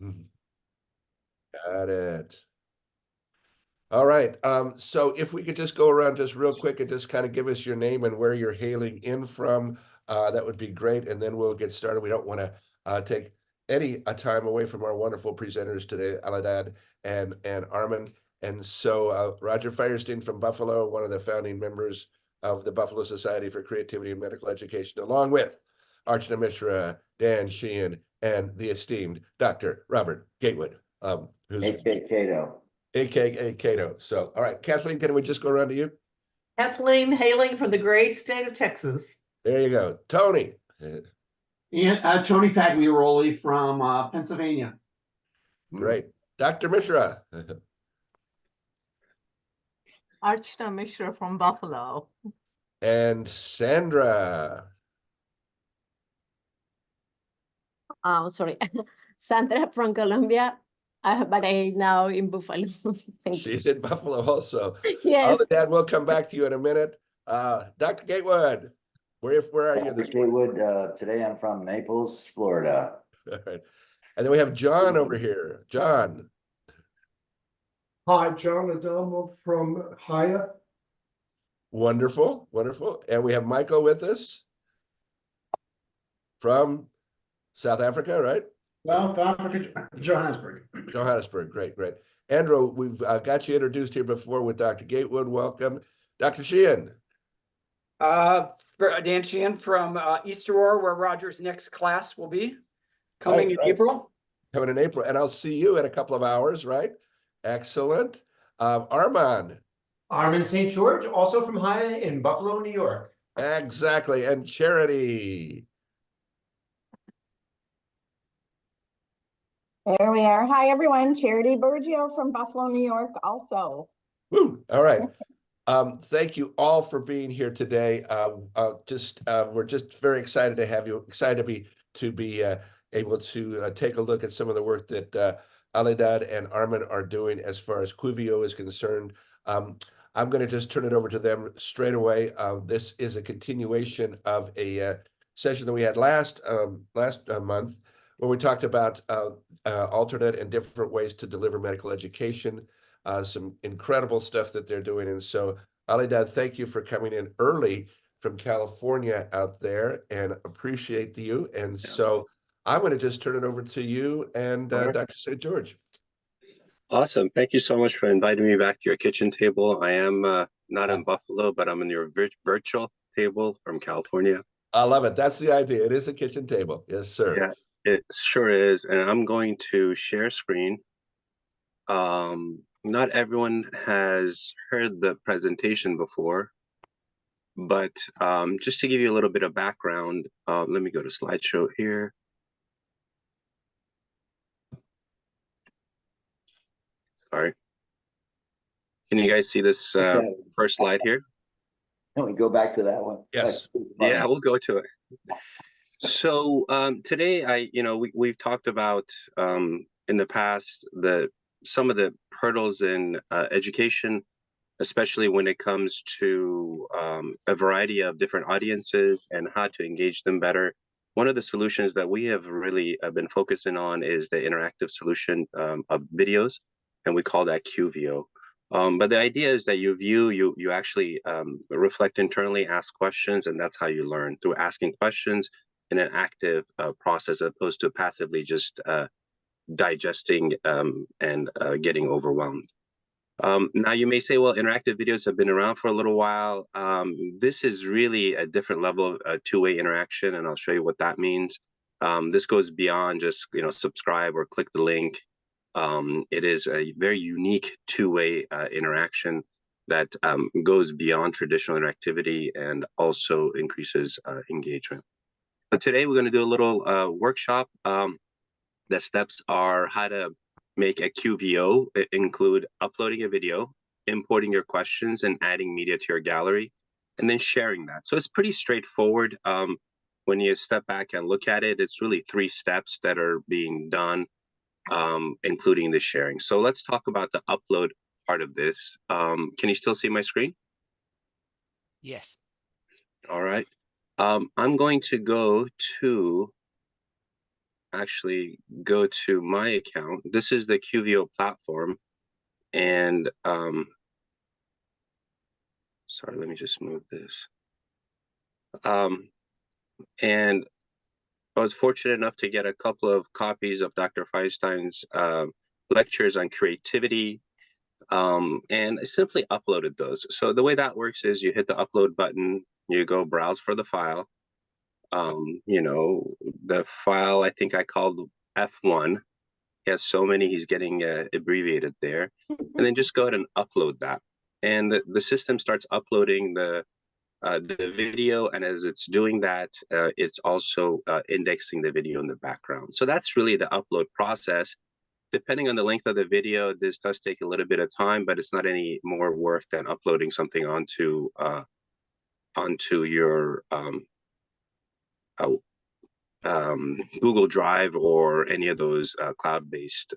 Got it. All right. So if we could just go around just real quick and just kind of give us your name and where you're hailing in from, that would be great. And then we'll get started. We don't want to take any time away from our wonderful presenters today, Aladad and Armin. And so Roger Firestein from Buffalo, one of the founding members of the Buffalo Society for Creativity and Medical Education, along with Archana Mishra, Dan Sheehan, and the esteemed Dr. Robert Gatewood, who's Cato. AKA Cato. So, all right, Kathleen, can we just go around to you? Kathleen, hailing from the great state of Texas. There you go. Tony. Yeah, Tony Pagliaroli from Pennsylvania. Great. Dr. Mishra. Archana Mishra from Buffalo. And Sandra. Sorry, Sandra from Colombia, but I now in Buffalo. Thank She's you. in Buffalo also. Yes. Dad, we'll come back to you in a minute. Dr. Gatewood, where are you? Dr. Gatewood, today I'm from Naples, Florida. All right. And then we have John over here. John. Hi, John Adamo from Haya. Wonderful, wonderful. And we have Michael with us from South Africa, right? South Africa, Johannesburg. Johannesburg, great, great. Andrew, we've got you introduced here before with Dr. Gatewood. Welcome. Dr. Sheehan. Dan Sheehan from East Aurora, where Roger's next class will be coming in April. Coming in April, and I'll see you in a couple of hours, right? Excellent. Armand. Armin St. George, also from Haya in Buffalo, New York. Exactly. And Charity. There we are. Hi, everyone. Charity Bergio from Buffalo, New York, also. Woo. All right. Thank you all for being here today. We're just very excited to have you. Excited to be able to take a look at some of the work that Aladad and Armin are doing as far as Quvio is concerned. I'm going to just turn it over to them straight away. This is a continuation of a session that we had last month, where we talked about alternate and different ways to deliver medical education, some incredible stuff that they're doing. And so, Aladad, thank you for coming in early from California out there, and appreciate you. And so I'm going to just turn it over to you and Dr. St. George. Awesome. Thank you so much for inviting me back to your kitchen table. I am not in Buffalo, but I'm in your virtual table from California. I love it. That's the idea. It is a kitchen table. Yes, sir. Yeah, it sure is. And I'm going to share screen. Not everyone has heard the presentation before, but just to give you a little bit of background, let me go to slideshow here. Sorry. Can you guys see this first slide here? Can we go back to that one? Yes. Yeah, we'll go to it. So today, we've talked about in the past some of the hurdles in education, especially when it comes to a variety of different audiences and how to engage them better. One of the solutions that we have really been focusing on is the interactive solution of videos, and we call that Quvio. But the idea is that you actually reflect internally, ask questions, and that's how you learn, through asking questions in an active process, as opposed to passively just digesting and getting overwhelmed. Now you may say, well, interactive videos have been around for a little while. This is really a different level of two-way interaction, and I'll show you what that means. This goes beyond just subscribe or click the link. It is a very unique two-way interaction that goes beyond traditional interactivity and also increases engagement. But today we're going to do a little workshop. The steps are how to make a Quvio, include uploading a video, importing your questions, and adding media to your gallery, and then sharing that. So it's pretty straightforward. When you step back and look at it, it's really 3 steps that are being done, including the sharing. So let's talk about the upload part of this. Can you still see my screen? Yes. All right. I'm going to go to actually go to my account. This is the QVO platform. And sorry, let me just move this. And I was fortunate enough to get a couple of copies of Dr. Feinstein's lectures on creativity, and I simply uploaded those. So the way that works is you hit the upload button, you go browse for the file. You know, the file I think I called F1. He has so many, he's getting abbreviated there. And then just go ahead and upload that. And the system starts uploading the video, and as it's doing that, it's also indexing the video in the background. So that's really the upload process. Depending on the length of the video, this does take a little bit of time, but it's not any more work than uploading something onto your Google Drive or any of those cloud-based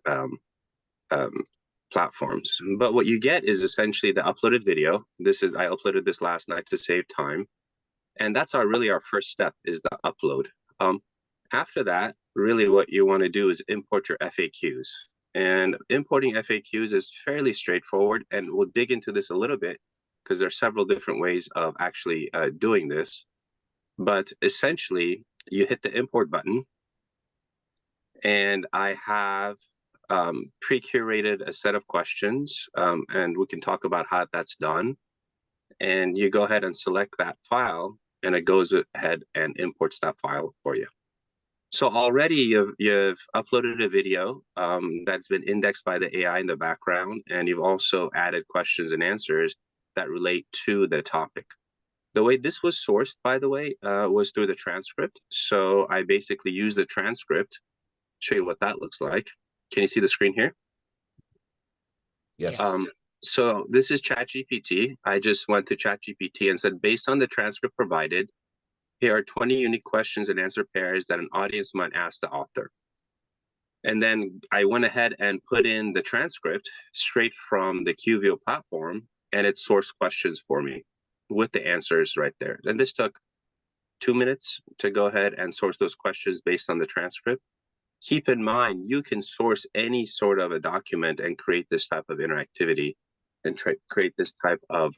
platforms. But what you get is essentially the uploaded video. I uploaded this last night to save time. And that's really our first step, is the upload. After that, really what you want to do is import your FAQs. And importing FAQs is fairly straightforward, and we'll dig into this a little bit because there are several different ways of actually doing this. But essentially, you hit the import button, and I have pre-curated a set of questions, and we can talk about how that's done. And you go ahead and select that file, and it goes ahead and imports that file for you. So already you've uploaded a video that's been indexed by the AI in the background, and you've also added questions and answers that relate to the topic. The way this was sourced, by the way, was through the transcript. So I basically used the transcript. Show you what that looks like. Can you see the screen here? Yes. So this is ChatGPT. I just went to ChatGPT and said, based on the transcript provided, here are 20 unique questions and answer pairs that an audience might ask the author. And then I went ahead and put in the transcript straight from the QVO platform, and it sourced questions for me with the answers right there. And this took 2 minutes to go ahead and source those questions based on the transcript. Keep in mind, you can source any sort of a document and create this type of interactivity and create this type of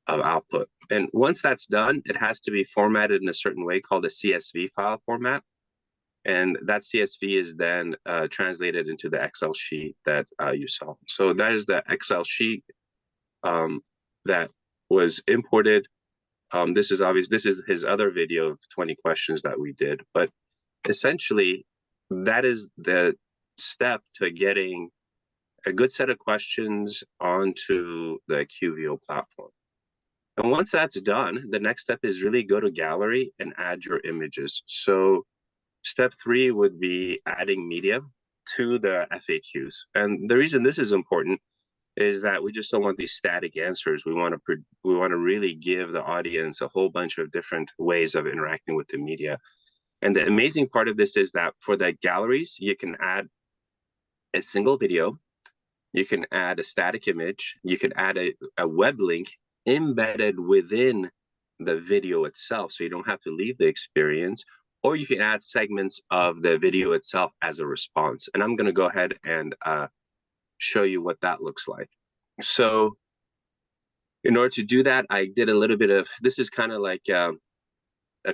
output. And once that's done, it has to be formatted in a certain way called a CSV file format. And that CSV is then translated into the Excel sheet that you saw. So that is the Excel sheet that was imported. This is his other video of 20 questions that we did. But essentially, that is the step to getting a good set of questions onto the QVO platform. And once that's done, the next step is really go to gallery and add your images. So step 3 would be adding media to the FAQs. And the reason this is important is that we just don't want these static answers. We want to really give the audience a whole bunch of different ways of interacting with the media. And the amazing part of this is that for the galleries, you can add a single video, you can add a static image, you can add a web link embedded within the video itself, so you don't have to leave the experience, or you can add segments of the video itself as a response. And I'm going to go ahead and show you what that looks like. So in order to do that, I did a little bit of, this is kind of like a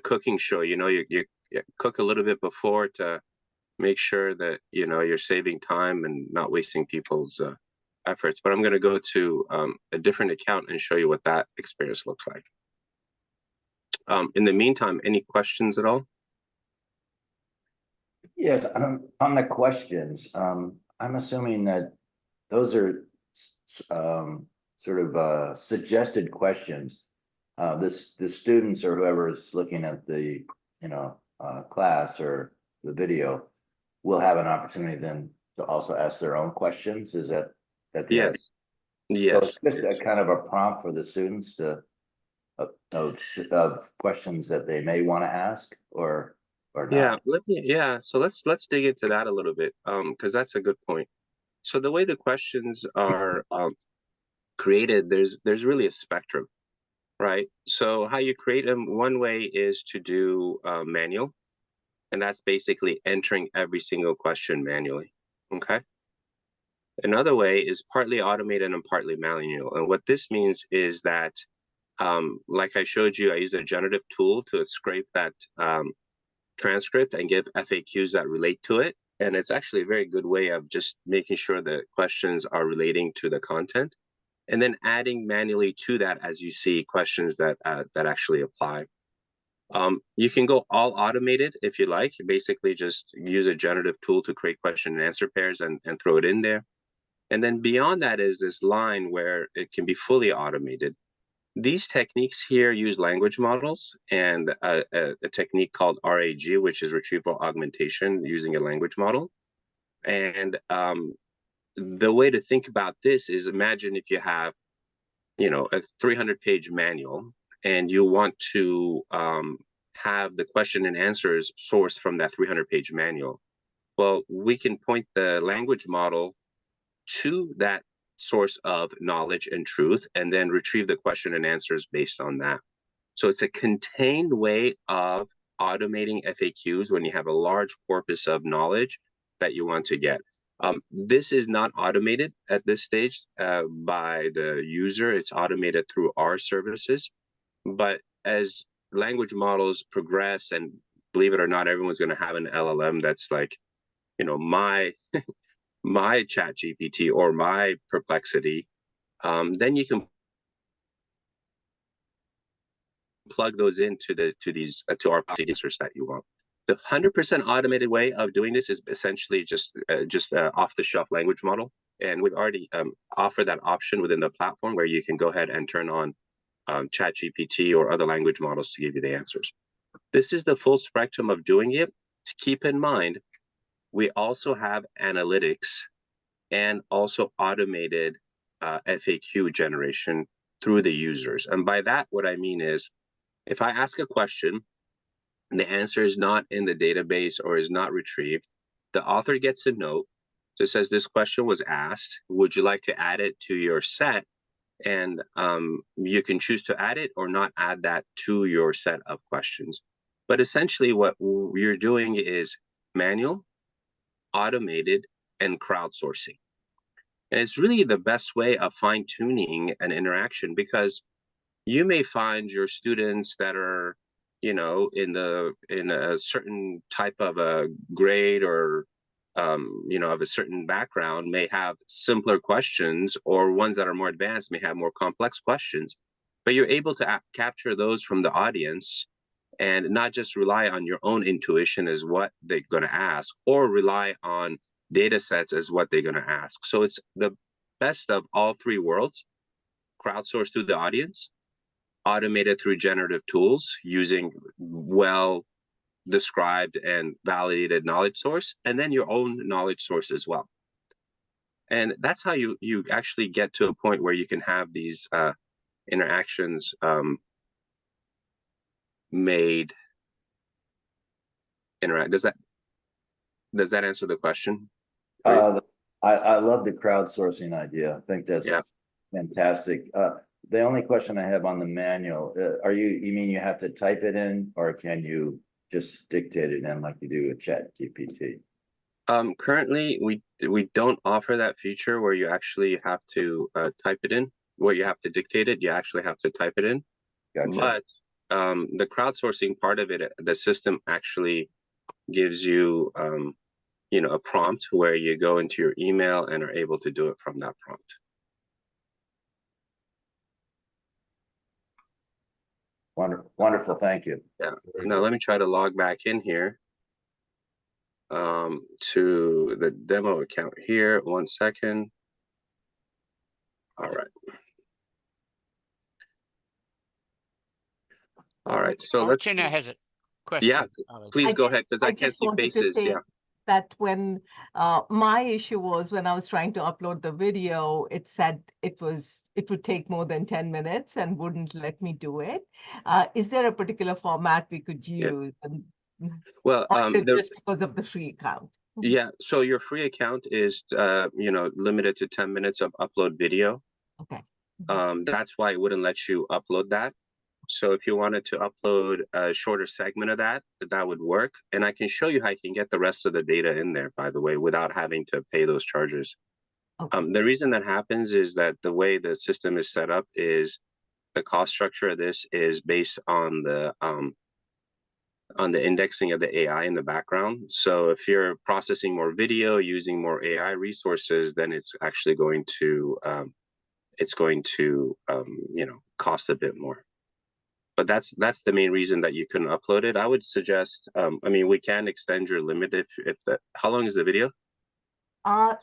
cooking show. You know, you cook a little bit before to make sure that, you know, you're saving time and not wasting people's efforts. But I'm going to go to a different account and show you what that experience looks like. In the meantime, any questions at all? Yes, on the questions, I'm assuming that those are sort of suggested questions. The students or whoever is looking at the class or the video will have an opportunity then to also ask their own questions. Is that the Yes. idea? Yes. So it's just a kind of a prompt for the students to of questions that they may want to ask or not. So let's dig into that a little bit, because that's a good point. So the way the questions are created, there's really a spectrum, right? So how you create them, one way is to do manual. And that's basically entering every single question manually, okay? Another way is partly automated and partly manual. And what this means is that, like I showed you, I use a generative tool to scrape that transcript and give FAQs that relate to it. And it's actually a very good way of just making sure the questions are relating to the content, and then adding manually to that as you see questions that that actually apply. You can go all automated if you like. You basically just use a generative tool to create question and answer pairs and throw it in there. And then beyond that is this line where it can be fully automated. These techniques here use language models and a technique called RAG, which is retrieval augmentation using a language model. And the way to think about this is, imagine if you have, you know, a 300-page manual and you want to have the question and answers sourced from that 300-page manual. Well, we can point the language model to that source of knowledge and truth, and then retrieve the question and answers based on that. So it's a contained way of automating FAQs when you have a large corpus of knowledge that you want to get. This is not automated at this stage by the user. It's automated through our services. But as language models progress, and believe it or not, everyone's going to have an LLM that's like, you know, my chat GPT or my Perplexity, then you can plug those into our answers that you want. The 100% automated way of doing this is essentially just off-the-shelf language model, and we've already offered that option within the platform where you can go ahead and turn on chat GPT or other language models to give you the answers. This is the full spectrum of doing it. To keep in mind, we also have analytics and also automated FAQ generation through the users. And by that, what I mean is, if I ask a question and the answer is not in the database or is not retrieved, the author gets a note that says this question was asked. Would you like to add it to your set? And you can choose to add it or not add that to your set of questions. But essentially what you're doing is manual, automated, and crowdsourcing. And it's really the best way of fine-tuning an interaction, because you may find your students that are, you know, in a certain type of a grade or you know, of a certain background may have simpler questions, or ones that are more advanced may have more complex questions. But you're able to capture those from the audience and not just rely on your own intuition as what they're going to ask, or rely on data sets as what they're going to ask. So it's the best of all three worlds: crowdsourced through the audience, automated through generative tools using well described and validated knowledge source, and then your own knowledge source as well. And that's how you actually get to a point where you can have these interactions made interact. Does that answer the question? I love the crowdsourcing idea. I think that's fantastic. The only question I have on the manual, you mean you have to type it in, or can you just dictate it in like you do with chat GPT? Currently we don't offer that feature where you actually have to type it in, where you have to dictate it. You actually have to type it in. Gotcha. But the crowdsourcing part of it, the system actually gives you you know, a prompt where you go into your email and are able to do it from that prompt. Wonderful, thank you. Yeah. Now let me try to log back in here to the demo account here. 1 second. All right. All right. So Archana has a question. Yeah, please go ahead, because I can't see faces. Yeah. That when my issue was when I was trying to upload the video, it said it would take more than 10 minutes and wouldn't let me do it. Is there a particular format we could use? Yeah. Well, just because of the free account? Yeah, so your free account is you know, limited to 10 minutes of upload video. Okay. That's why it wouldn't let you upload that. So if you wanted to upload a shorter segment of that, that would work. And I can show you how you can get the rest of the data in there, by the way, without having to pay those charges. Okay. The reason that happens is that the way the system is set up is the cost structure of this is based on the indexing of the AI in the background. So if you're processing more video using more AI resources, then it's actually going to you know, cost a bit more. But that's the main reason that you couldn't upload it. I would suggest, I mean, we can extend your limit if that. How long is the video?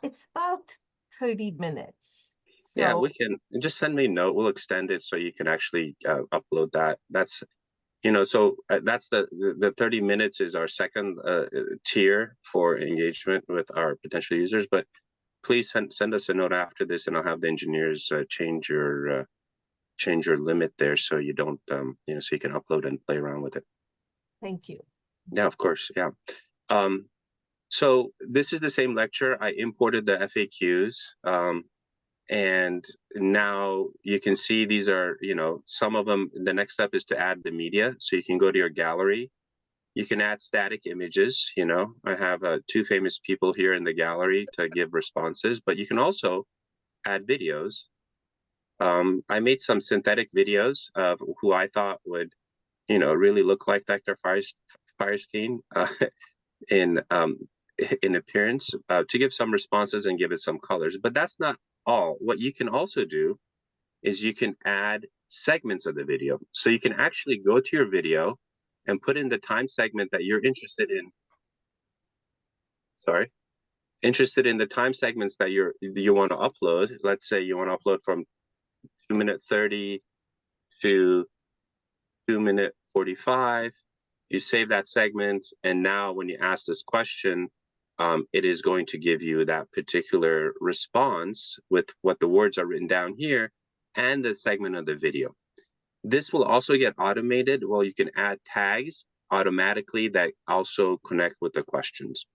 It's about 30 minutes. So Yeah, we can just send me a note. We'll extend it so you can actually upload that. That's, you know, so that's the 30 minutes is our second tier for engagement with our potential users. But please send us a note after this, and I'll have the engineers change your limit there so you don't you know, so you can upload and play around with it. thank you. Yeah, of course. Yeah. So this is the same lecture. I imported the FAQs, and now you can see these are, you know, some of them. The next step is to add the media. So you can go to your gallery. You can add static images. You know, I have two famous people here in the gallery to give responses, but you can also add videos. I made some synthetic videos of who I thought would, you know, really look like Dr. Firestein in appearance to give some responses and give it some colors. But that's not all. What you can also do is you can add segments of the video. So you can actually go to your video and put in the time segment that you're interested in. Sorry. Interested in the time segments that you want to upload. Let's say you want to upload from 2:30 to 2:45. You save that segment, and now when you ask this question, it is going to give you that particular response with what the words are written down here and the segment of the video. This will also get automated. Well, you can add tags automatically that also connect with the questions.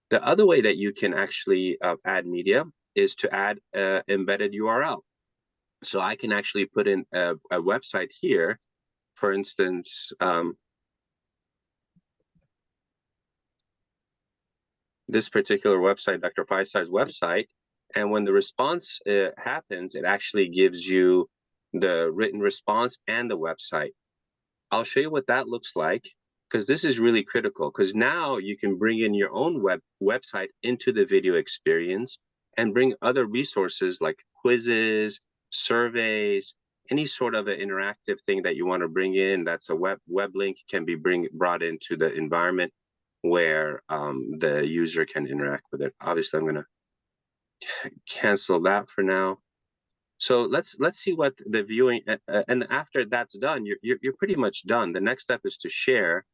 The other way that you can actually add media is to add an embedded URL. So I can actually put in a website here, for instance, this particular website, Dr. Firestein's website, and when the response happens, it actually gives you the written response and the website. I'll show you what that looks like, because this is really critical, because now you can bring in your own website into the video experience and bring other resources like quizzes, surveys, any sort of an interactive thing that you want to bring in. That's a web link can be brought into the environment where the user can interact with it. Obviously, I'm going to cancel that for now. So let's see what the viewing, and after that's done, you're pretty much done. The next step is to share,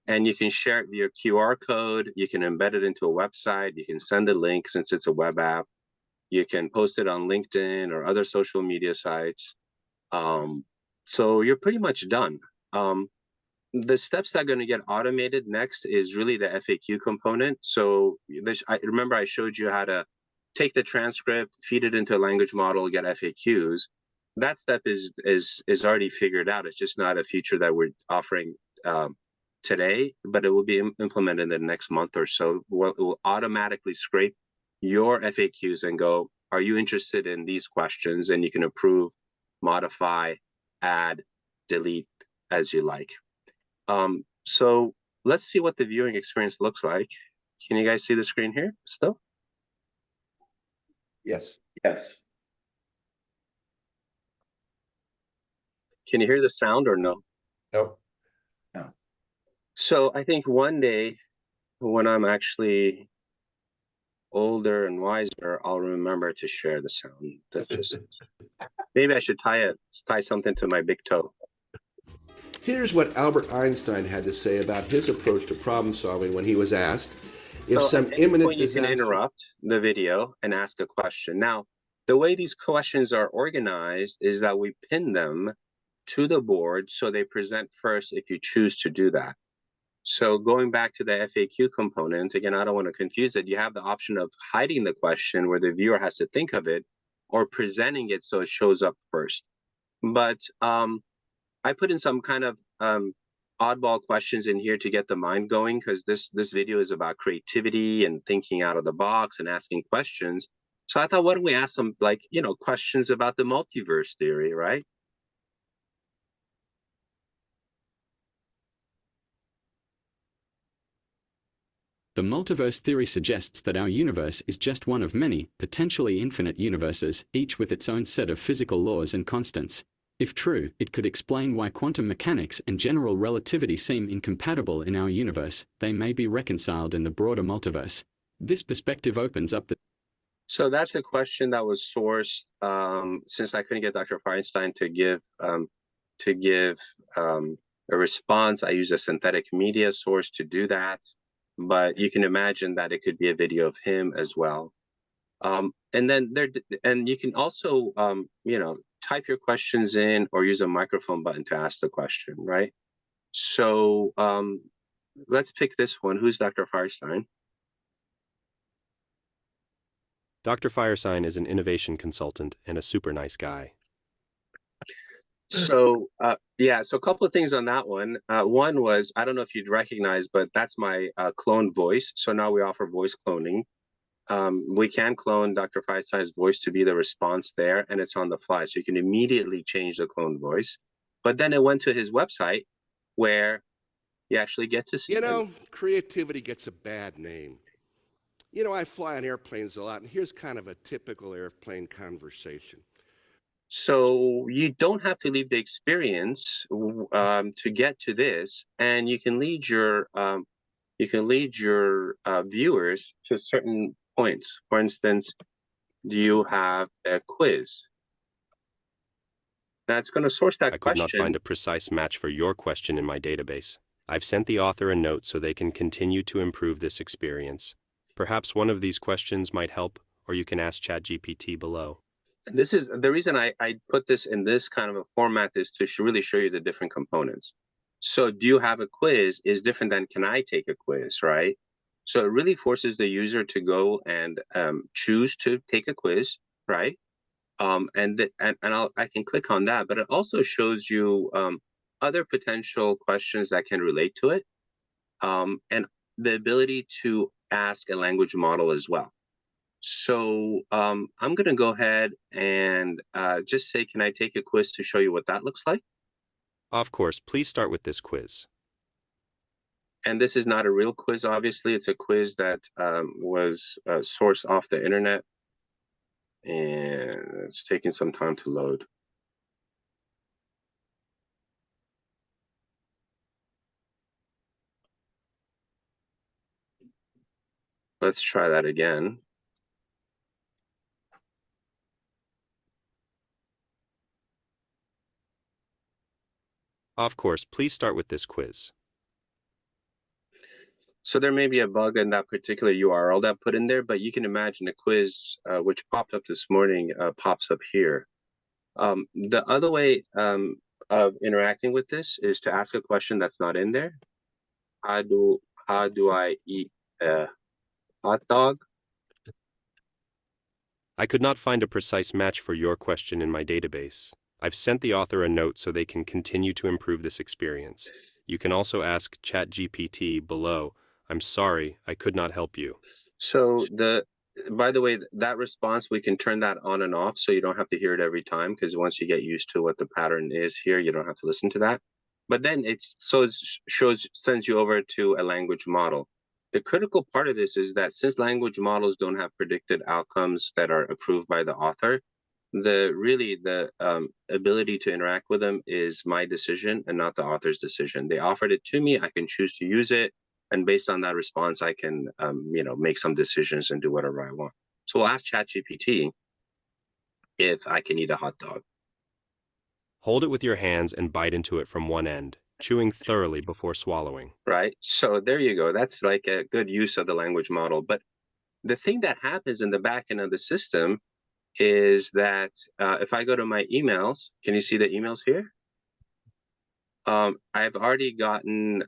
and you can share it via QR code. You can embed it into a website. You can send a link since it's a web app. You can post it on LinkedIn or other social media sites. So you're pretty much done. The steps that are going to get automated next is really the FAQ component. So I remember I showed you how to take the transcript, feed it into a language model, get FAQs. That step is already figured out. It's just not a feature that we're offering today, but it will be implemented in the next month or so. It will automatically scrape your FAQs and go, are you interested in these questions? And you can approve, modify, add, delete as you like. So let's see what the viewing experience looks like. Can you guys see the screen here still? Yes. Yes. Can you hear the sound or no? Nope. No. So I think one day when I'm actually older and wiser, I'll remember to share the sound. That's just maybe I should tie something to my big toe. Here's what Albert Einstein had to say about his approach to problem solving when he was asked if some imminent disaster. You can interrupt the video and ask a question. Now, the way these questions are organized is that we pin them to the board so they present first if you choose to do that. So going back to the FAQ component, again, I don't want to confuse it. You have the option of hiding the question where the viewer has to think of it, or presenting it so it shows up first. But I put in some kind of oddball questions in here to get the mind going, because this video is about creativity and thinking out of the box and asking questions. So I thought, why don't we ask some, like, questions about the multiverse theory, right? The multiverse theory suggests that our universe is just one of many, potentially infinite universes, each with its own set of physical laws and constants. If true, it could explain why quantum mechanics and general relativity seem incompatible in our universe. They may be reconciled in the broader multiverse. This perspective opens up the... So that's a question that was sourced, since I couldn't get Dr. Feinstein to give a response. I used a synthetic media source to do that, but you can imagine that it could be a video of him as well. And you can also, type your questions in or use a microphone button to ask the question, right? So let's pick this one. Who's Dr. Feinstein? Dr. Firesign is an innovation consultant and a super nice guy. So yeah, so a couple of things on that one. One was, I don't know if you'd recognize, but that's my cloned voice. So now we offer voice cloning. We can clone Dr. Feinstein's voice to be the response there, and it's on the fly. So you can immediately change the cloned voice. But then it went to his website where you actually get to see. Creativity gets a bad name. I fly on airplanes a lot, and here's kind of a typical airplane conversation. So you don't have to leave the experience to get to this, and you can lead your viewers to certain points. For instance, do you have a quiz? That's going to source that I question. could not find a precise match for your question in my database. I've sent the author a note so they can continue to improve this experience. Perhaps one of these questions might help, or you can ask ChatGPT below. This is the reason I put this in this kind of a format, is to really show you the different components. So do you have a quiz is different than can I take a quiz, right? So it really forces the user to go and choose to take a quiz, right? I can click on that, but it also shows you other potential questions that can relate to it, and the ability to ask a language model as well. So I'm going to go ahead and just say, can I take a quiz to show you what that looks like? Of course, please start with this quiz. And this is not a real quiz, obviously. It's a quiz that was sourced off the internet, and it's taking some time to load. Let's try that again. Of course, please start with this quiz. So there may be a bug in that particular URL that I put in there, but you can imagine a quiz which popped up this morning pops up here. The other way of interacting with this is to ask a question that's not in there. How do I eat a hot dog? I could not find a precise match for your question in my database. I've sent the author a note so they can continue to improve this experience. You can also ask ChatGPT below. I'm sorry, I could not help you. So by the way, that response, we can turn that on and off so you don't have to hear it every time, because once you get used to what the pattern is here, you don't have to listen to that. But then it sends you over to a language model. The critical part of this is that since language models don't have predicted outcomes that are approved by the author, the ability to interact with them is my decision and not the author's decision. They offered it to me, I can choose to use it, and based on that response, I can make some decisions and do whatever I want. So we'll ask ChatGPT if I can eat a hot dog. Hold it with your hands and bite into it from one end, chewing thoroughly before swallowing. Right, so there you go. That's like a good use of the language model. But the thing that happens in the back end of the system is that if I go to my emails, can you see the emails here? I've already gotten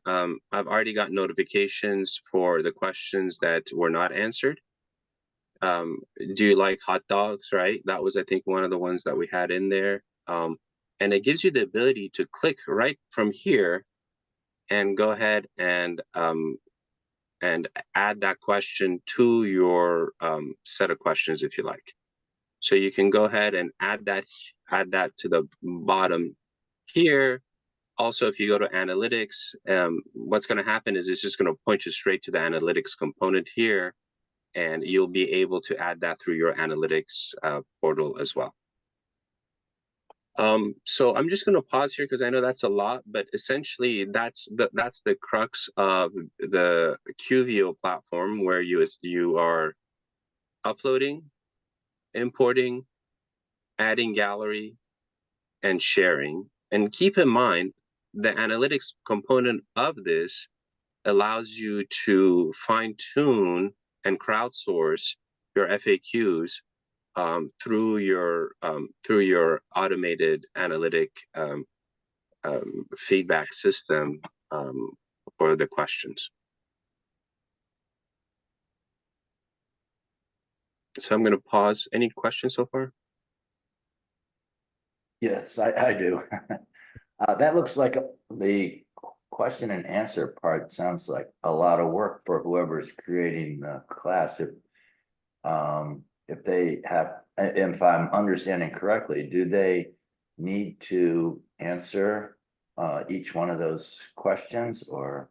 notifications for the questions that were not answered. Do you like hot dogs? Right, that was, I think, one of the ones that we had in there. And it gives you the ability to click right from here and go ahead and add that question to your set of questions if you like. So you can go ahead and add that to the bottom here. Also, if you go to analytics, what's going to happen is it's just going to point you straight to the analytics component here, and you'll be able to add that through your analytics portal as well. So I'm just going to pause here because I know that's a lot, but essentially that's the crux of the QVO platform, where you are uploading, importing, adding gallery, and sharing. And keep in mind, the analytics component of this allows you to fine-tune and crowdsource your FAQs through your automated analytic feedback system for the questions. So I'm going to pause. Any questions so far? Yes, I do. That looks like the question and answer part sounds like a lot of work for whoever's creating the class. If they have, if I'm understanding correctly, do they need to answer each one of those questions, or?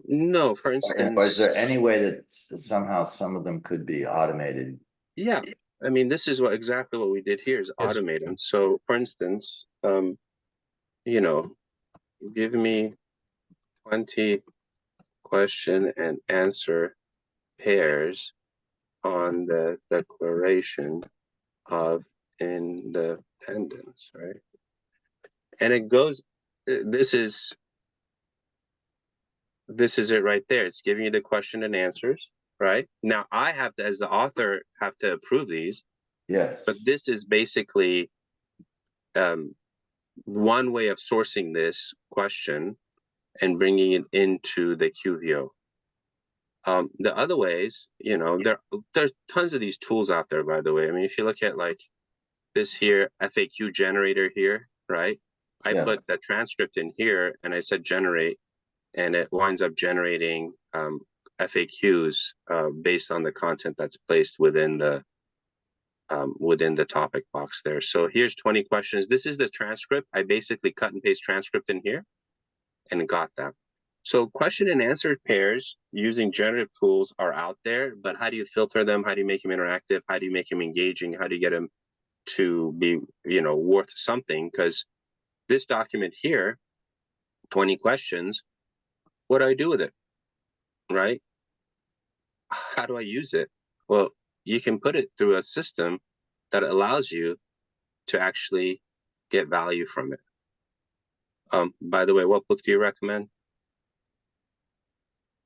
No, for instance. Or is there any way that somehow some of them could be automated? Yeah, I mean, this is exactly what we did here is automated. So for instance, you know, give me 20 question and answer pairs on the Declaration of Independence, right? And it goes, this is it right there. It's giving you the question and answers, right? Now I have to, as the author, have to approve these. Yes. But this is basically one way of sourcing this question and bringing it into the QVO. The other ways, you know, there's tons of these tools out there, by the way. I mean, if you look at like this here, FAQ generator here, right? I put the transcript in here and I said generate, and it winds up generating FAQs based on the content that's placed within the topic box there. So here's 20 questions. This is the transcript. I basically cut and paste transcript in here and got that. So question and answer pairs using generative tools are out there, but how do you filter them? How do you make them interactive? How do you make them engaging? How do you get them to be, you know, worth something? Because this document here, 20 questions, what do I do with it, right? How do I use it? Well, you can put it through a system that allows you to actually get value from it. By the way, what book do you recommend?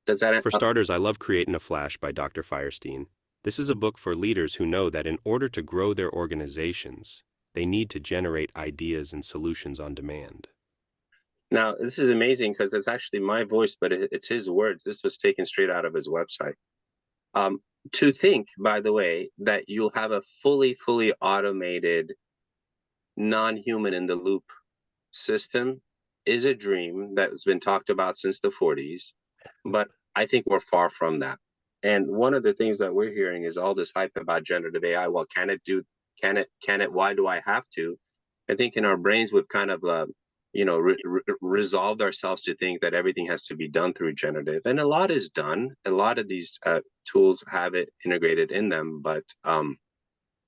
Does that For starters, I love Creating a Flash by Dr. Firestein. This is a book for leaders who know that in order to grow their organizations, they need to generate ideas and solutions on demand. Now, this is amazing because it's actually my voice, but it's his words. This was taken straight out of his website. To think, by the way, that you'll have a fully automated, non-human in the loop system is a dream that's been talked about since the 40s, but I think we're far from that. And one of the things that we're hearing is all this hype about generative AI. Well, can it, why do I have to? I think in our brains, we've kind of, you know, resolved ourselves to think that everything has to be done through generative, and a lot is done. A lot of these tools have it integrated in them, but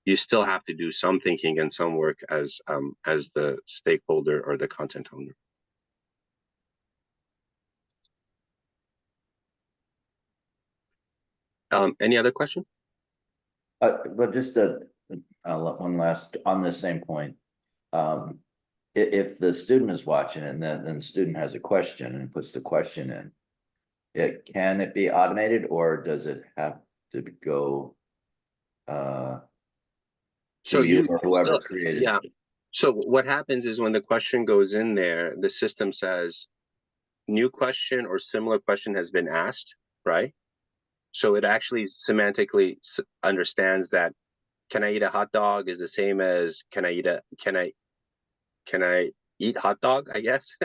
you still have to do some thinking and some work as the stakeholder or the content owner. Any other question? But just one last on the same point. If the student is watching and then the student has a question and puts the question in, can it be automated, or does it have to go So you or whoever created? Yeah. So what happens is when the question goes in there, the system says, new question or similar question has been asked, right? So it actually semantically understands that can I eat a hot dog is the same as can I can I eat hot dog, I guess?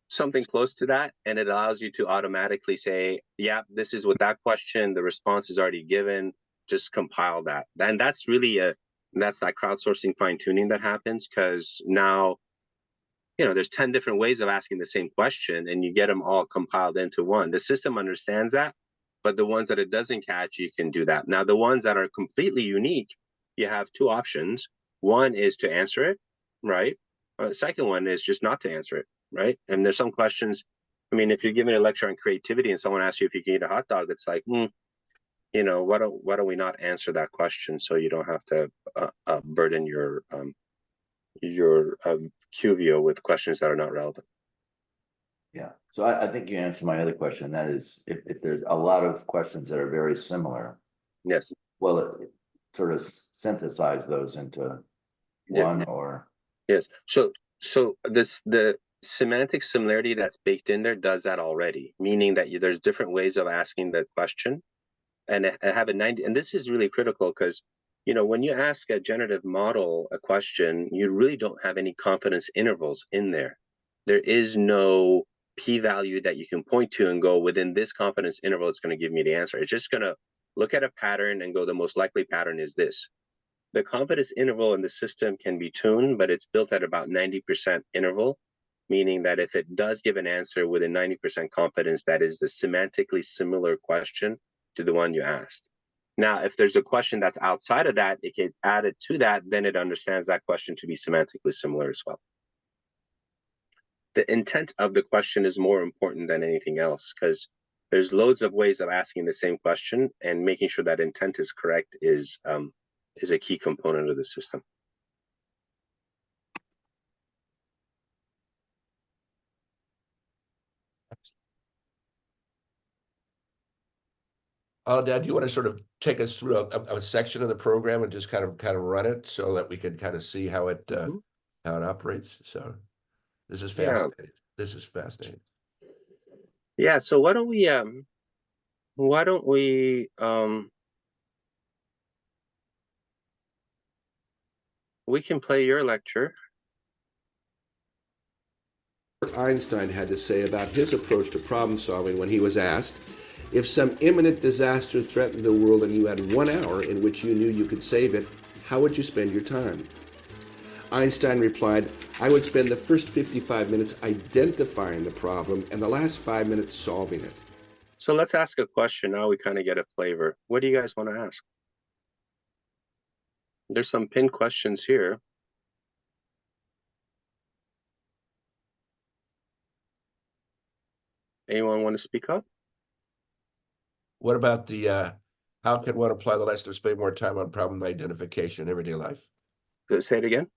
Something close to that. And it allows you to automatically say, yeah, this is what that question, the response is already given, just compile that. And that's really that's that crowdsourcing fine tuning that happens, because now, you know, there's 10 different ways of asking the same question and you get them all compiled into one. The system understands that, but the ones that it doesn't catch, you can do that. Now, the ones that are completely unique, you have two options. One is to answer it, right? The second one is just not to answer it, right? And there's some questions, I mean, if you're giving a lecture on creativity and someone asks you if you can eat a hot dog, it's like, you know, why don't we not answer that question so you don't have to burden your QVO with questions that are not relevant. Yeah, so I think you answered my other question. That is, if there's a lot of questions that are very similar. Yes. Well, it sort of synthesize those into one or. Yes. So the semantic similarity that's baked in there does that already, meaning that there's different ways of asking the question, and I have a 90. And this is really critical because, you know, when you ask a generative model a question, you really don't have any confidence intervals in there. There is no p-value that you can point to and go, within this confidence interval, it's going to give me the answer. It's just going to look at a pattern and go, the most likely pattern is this. The confidence interval in the system can be tuned, but it's built at about 90% interval, meaning that if it does give an answer within 90% confidence, that is the semantically similar question to the one you asked. Now, if there's a question that's outside of that, it gets added to that, then it understands that question to be semantically similar as well. The intent of the question is more important than anything else, because there's loads of ways of asking the same question, and making sure that intent is correct is a key component of the system. Dad, do you want to sort of take us through a section of the program and just kind of run it so that we can kind of see how it operates? So this is fascinating. Yeah. This is fascinating. Yeah. So why don't we we can play your lecture. Einstein had to say about his approach to problem solving when he was asked, if some imminent disaster threatened the world and you had 1 hour in which you knew you could save it, how would you spend your time? Einstein replied, I would spend the first 55 minutes identifying the problem and the last 5 minutes solving it. So let's ask a question. Now we kind of get a flavor. What do you guys want to ask? There's some pinned questions here. Anyone want to speak up? What about the, how can one apply the lesson of spending more time on problem identification in everyday life? Say it again.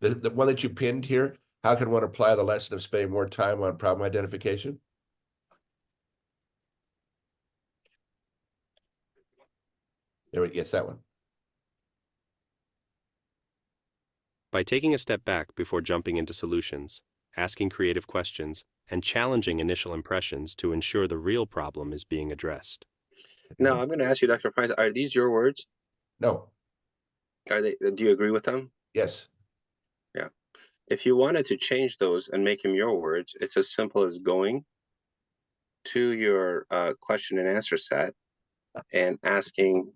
The one that you pinned here, how can one apply the lesson of spending more time on problem identification? Yes, that one. By taking a step back before jumping into solutions, asking creative questions, and challenging initial impressions to ensure the real problem is being addressed. Now, I'm going to ask you, Dr. Price, are these your words? No. Are they? Do you agree with them? Yes. Yeah. If you wanted to change those and make them your words, it's as simple as going to your question and answer set and asking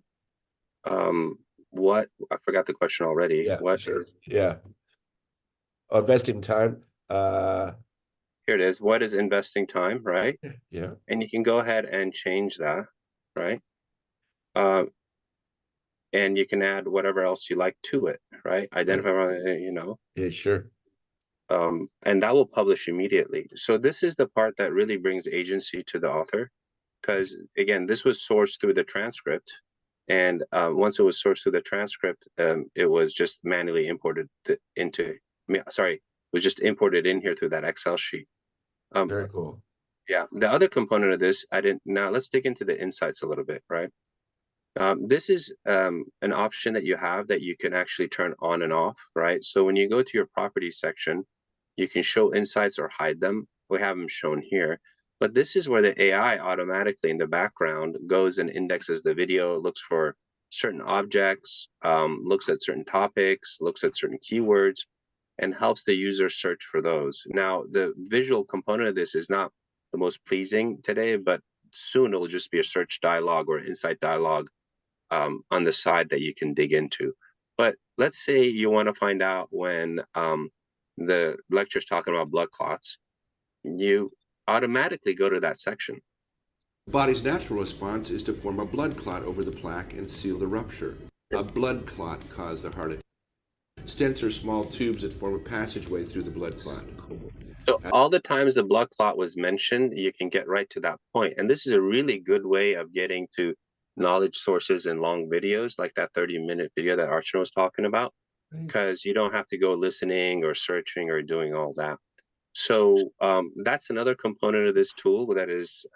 what, I forgot the question already. Yeah, what sure. is, yeah. Investing time. Here it is. What is investing time, right? Yeah. And you can go ahead and change that, right? And you can add whatever else you like to it, right? Identify, you know. Yeah, sure. And that will publish immediately. So this is the part that really brings agency to the author, because again, this was sourced through the transcript. And once it was sourced through the transcript, it was just manually imported into, was just imported in here through that Excel sheet. Very cool. Yeah. The other component of this, now let's dig into the insights a little bit, right? This is an option that you have that you can actually turn on and off, right? So when you go to your properties section, you can show insights or hide them. We have them shown here. But this is where the AI automatically in the background goes and indexes the video, looks for certain objects, looks at certain topics, looks at certain keywords. and helps the user search for those. Now, the visual component of this is not the most pleasing today, but soon it'll just be a search dialog or insight dialog on the side that you can dig into. But let's say you want to find out when the lecture is talking about blood clots, you automatically go to that section. The body's natural response is to form a blood clot over the plaque and seal the rupture. A blood clot caused the heart attack. Stents are small tubes that form a passageway through the blood clot. So all the times the blood clot was mentioned, you can get right to that point. And this is a really good way of getting to knowledge sources in long videos, like that 30-minute video that Archana was talking about, because you don't have to go listening or searching or doing all that. So that's another component of this tool that is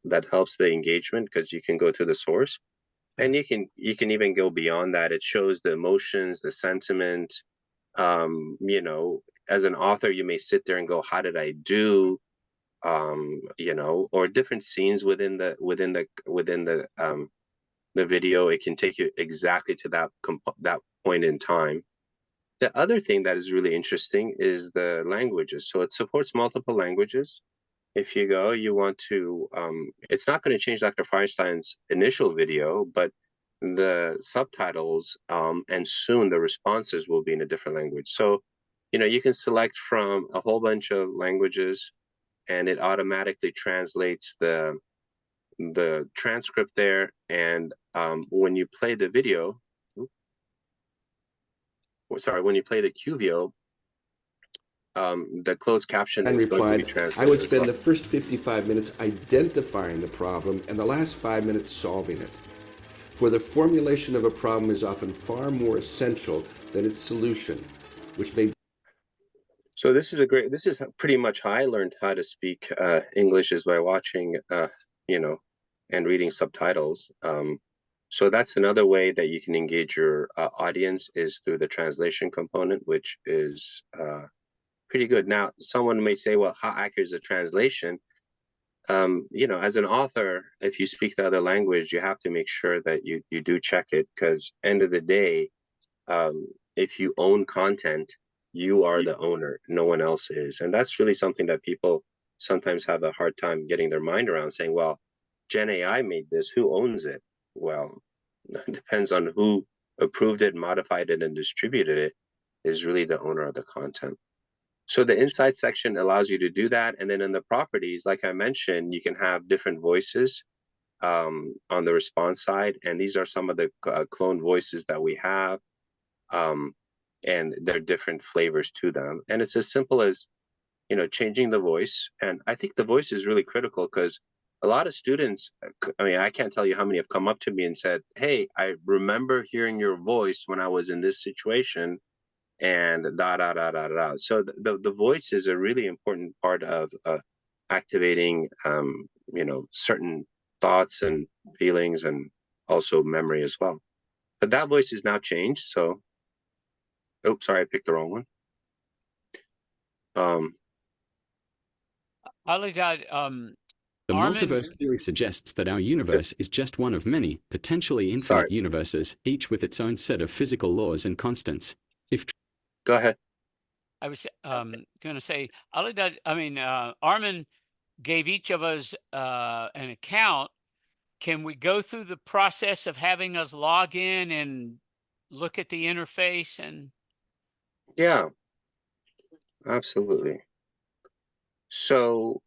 that helps the engagement, because you can go to the source, and you can even go beyond that. It shows the emotions, the sentiment. You know, as an author, you may sit there and go, "How did I do?" You know, or different scenes within the video. It can take you exactly to that point in time. The other thing that is really interesting is the languages. So it supports multiple languages. If you go, you want to, it's not going to change Dr. Feinstein's initial video, but the subtitles and soon the responses will be in a different language. So, you know, you can select from a whole bunch of languages, and it automatically translates the transcript there. And when you play the video, when you play the QVO, the closed caption is going to be translated. I would spend the first 55 minutes identifying the problem and the last 5 minutes solving it. For the formulation of a problem is often far more essential than its solution, which may. So this is pretty much how I learned how to speak English, is by watching, you know, and reading subtitles. So that's another way that you can engage your audience, is through the translation component, which is pretty good. Now, someone may say, well, how accurate is the translation? You know, as an author, if you speak the other language, you have to make sure that you do check it, because end of the day, if you own content, you are the owner, no one else is. And that's really something that people sometimes have a hard time getting their mind around, saying, well, Gen AI made this, who owns it? Well, it depends on who approved it, modified it, and distributed it, is really the owner of the content. So the insight section allows you to do that. And then in the properties, like I mentioned, you can have different voices on the response side. And these are some of the cloned voices that we have. And there are different flavors to them. And it's as simple as, you know, changing the voice. And I think the voice is really critical, because a lot of students, I mean, I can't tell you how many have come up to me and said, hey, I remember hearing your voice when I was in this situation, and da da da da da. So the voice is a really important part of activating, you know, certain thoughts and feelings, and also memory as well. But that voice is now changed. So, oh, sorry, I picked the wrong one. The multiverse theory suggests that our universe is just one of many, potentially infinite universes, each with its own set of physical laws and constants. Go ahead. I was going to say, Armin gave each of us an account. Can we go through the process of having us log in and look at the interface? And yeah, absolutely. So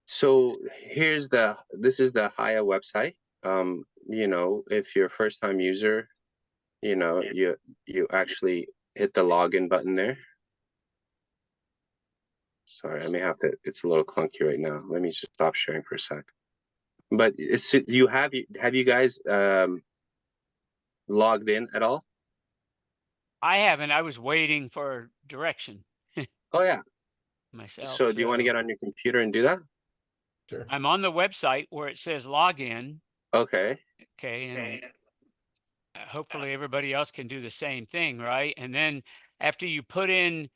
so this is the Haya website. You know, if you're a first-time user, you know, you actually hit the login button there. Sorry, I may have to, it's a little clunky right now. Let me just stop sharing for a sec. But have you guys logged in at all? I haven't. I was waiting for direction. Oh yeah. Myself. So do you want to get on your computer and do that? Sure. I'm on the website where it says login. Okay. Okay. And hopefully everybody else can do the same thing, right? And then after you put in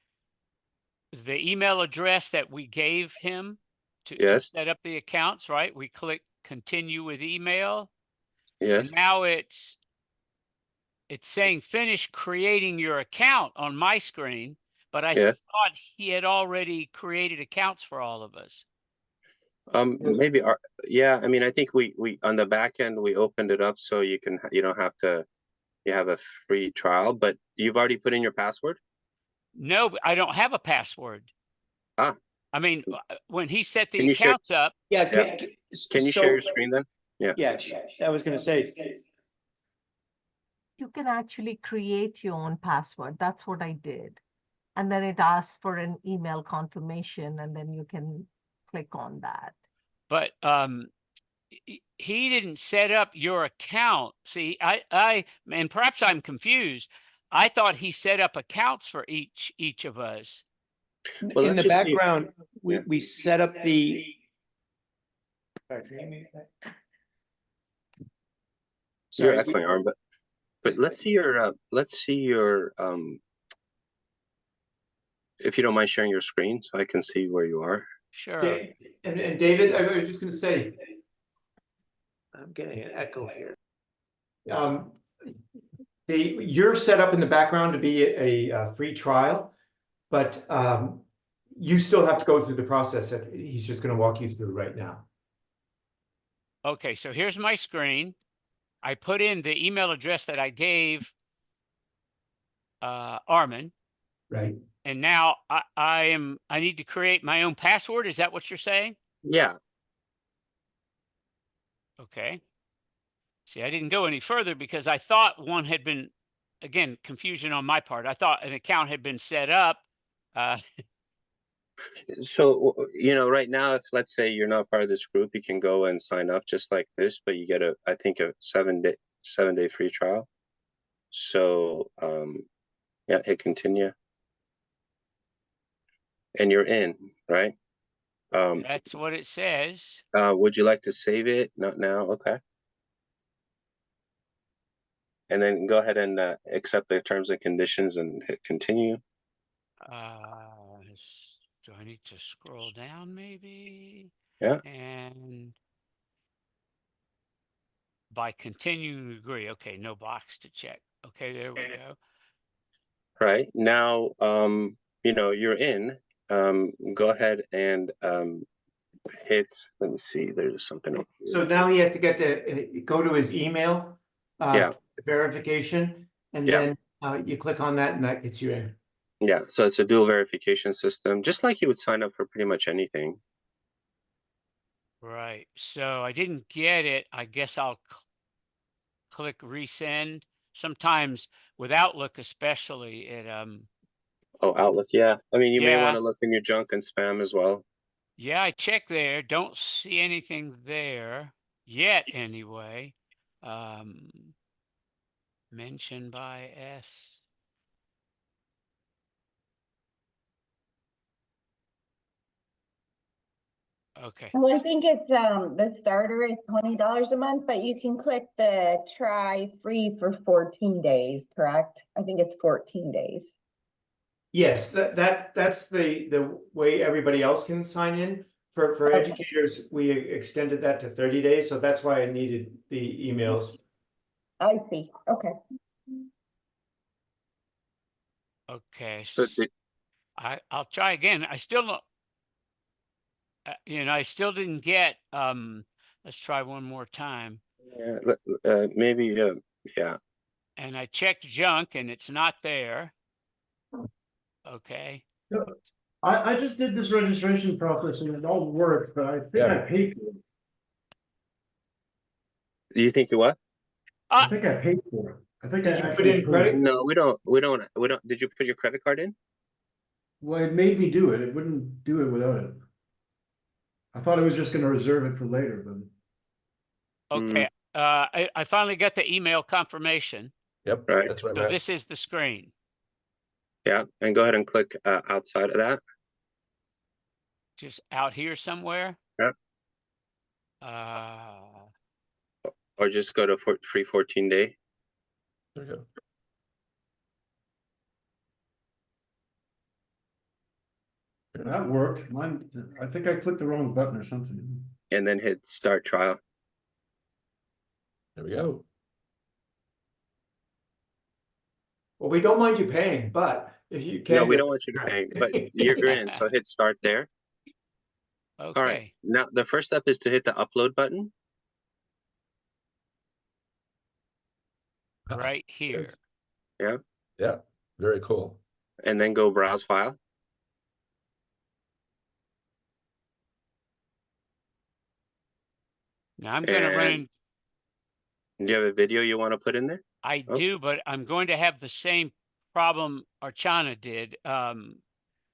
the email address that we gave him to set up the accounts, right? We click continue with email. Yes. And now it's it's saying finish creating your account on my screen, but I Yes. thought he had already created accounts for all of us. Maybe our, yeah, I mean, I think we on the back end we opened it up so you don't have to, you have a free trial, but you've already put in your password? No, I don't have a password. Ah. I mean, when he set the Can you share- accounts up. Yeah, Can you share your screen then? Yeah. Yeah, I was gonna say. You can actually create your own password. That's what I did. And then it asks for an email confirmation, and then you can click on that. But he didn't set up your account. See, and perhaps I'm confused. I thought he set up accounts for each of us. Well, In let's the just see. background, we set up the. You're Sorry, echoing, Arm, but let's see your if you don't mind sharing your screen so I can see where you are. Sure. And David, I was just gonna say, I'm getting an echo here. You're set up in the background to be a free trial, but you still have to go through the process that he's just gonna walk you through right now. Okay, so here's my screen. I put in the email address that I gave Armin. Right. And now I need to create my own password. Is that what you're saying? Yeah. Okay. See, I didn't go any further because I thought one had been, again, confusion on my part. I thought an account had been set up. So, right now, if let's say you're not part of this group, you can go and sign up just like this, but you get I think a 7-day free trial. So, yeah, hit continue. And you're in, right? That's what it says. Would you like to save it? Not now. Okay. And then go ahead and accept the terms and conditions and hit continue. Do I need to scroll down maybe? Yeah. And by continuing to agree. Okay, no box to check. Okay, there we go. Right. Now, you're in. Go ahead and hit, let me see, there's something up here. So now he has to get to go to his email verification, and then you click on that and that gets you in. Yeah, so it's a dual verification system, just like you would sign up for pretty much anything. Right. So I didn't get it. I guess I'll click resend. Sometimes with Outlook, especially, it Oh, Outlook, yeah. I mean, you may want Yeah. to look in your junk and spam as well. Yeah, I checked there. Don't see anything there yet, anyway. Mentioned by S. Okay. Well, I think it's the starter is $20 a month, but you can click the try free for 14 days, correct? I think it's 14 days. Yes, that's the way everybody else can sign in. For educators, we extended that to 30 days, so that's why I needed the emails. I see. Okay. Okay. So I'll try again. I still don't. I still didn't get. Let's try one more time. Yeah, maybe. Yeah. And I checked junk, and it's not there. Okay. So I just did this registration process and it all worked, but I think I paid for it. Do you think you what? I think I paid for it. I think I Did you put actually in credit? No, we don't. Did you put your credit card in? Well, it made me do it. It wouldn't do it without it. I thought I was just gonna reserve it for later, but. Okay. I finally got the email confirmation. Yep. Right. That's right. So this is the screen. Yeah, and go ahead and click outside of that. Just out here somewhere. Yep. Or just go to free 14-day. There you go. That worked. Mine, I think I clicked the wrong button or something. And then hit start trial. There we go. Well, we don't mind you paying, but if you No, can't we do don't want you to pay, but you're in, so hit start there. All right, Okay, now the first step is to hit the upload button. right here. Yeah, Yeah, very cool. and then go browse file. Now I'm going to run And do you have a video you want to put in there? I Oh. do, but I'm going to have the same problem Archana did,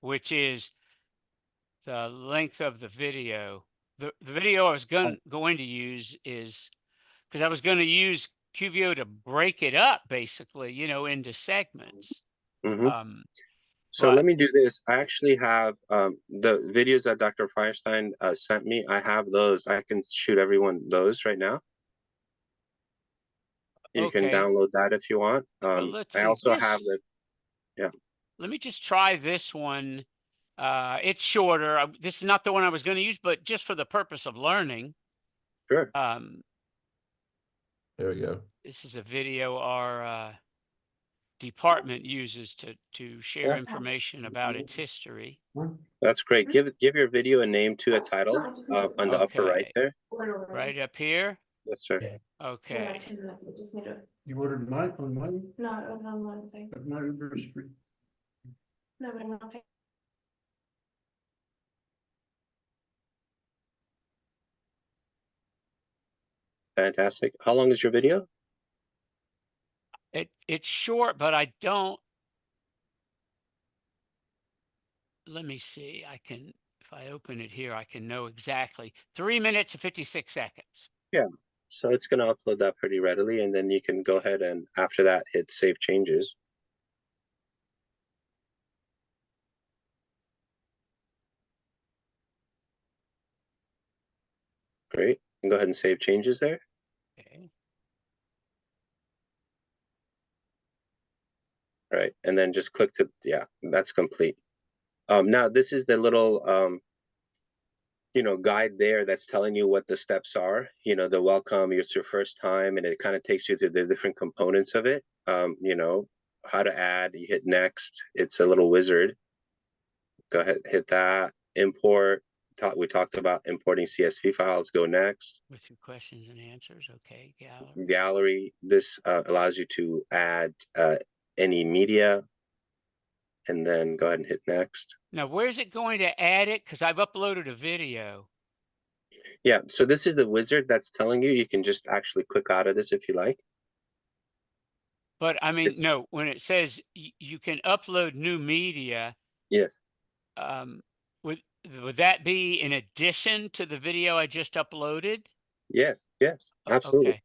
which is the length of the video. The video I was going to use is because I was going to use QVO to break it up, basically, you know, into segments. Mm-hmm. So But let me do this. I actually have the videos that Dr. Feinstein sent me. I have those. I can shoot everyone those right now. You can okay, download that if you want. well, let's I see also have this. the, yeah. Let me just try this one. It's shorter. This is not the one I was going to use, but just for the purpose of learning. Sure. There we go. This is a video our department uses to share information about its history. That's great. Give your video a name to a title on the upper right Okay, there. right up here. Yes, sir. Okay. You ordered mine on mine? No, I ordered on one thing. But my Uber is free. No, but I'm not paying. Fantastic. How long is your video? It's short, but I don't. Let me see. I can, if I open it here, I can know exactly 3 minutes and 56 seconds. Yeah. So it's going to upload that pretty readily, and then you can go ahead and after that hit save changes. Great. And go ahead and save changes there. Okay. Right. And then just click to, yeah, that's complete. Now this is the little, you know, guide there that's telling you what the steps are. You know, the welcome, it's your first time, and it kind of takes you to the different components of it. You know, how to add, you hit next. It's a little wizard. Go ahead, hit that. Import. We talked about importing CSV files. Go next. With your questions and answers. Okay. Gallery. This allows you to add any media, and then go ahead and hit next. Now, where's it going to add it? Because I've uploaded a video. Yeah, so this is the wizard that's telling you. You can just actually click out of this if you like. But I mean, no, when it says you can upload new media. Yes. Would that be in addition to the video I just uploaded? Yes, absolutely.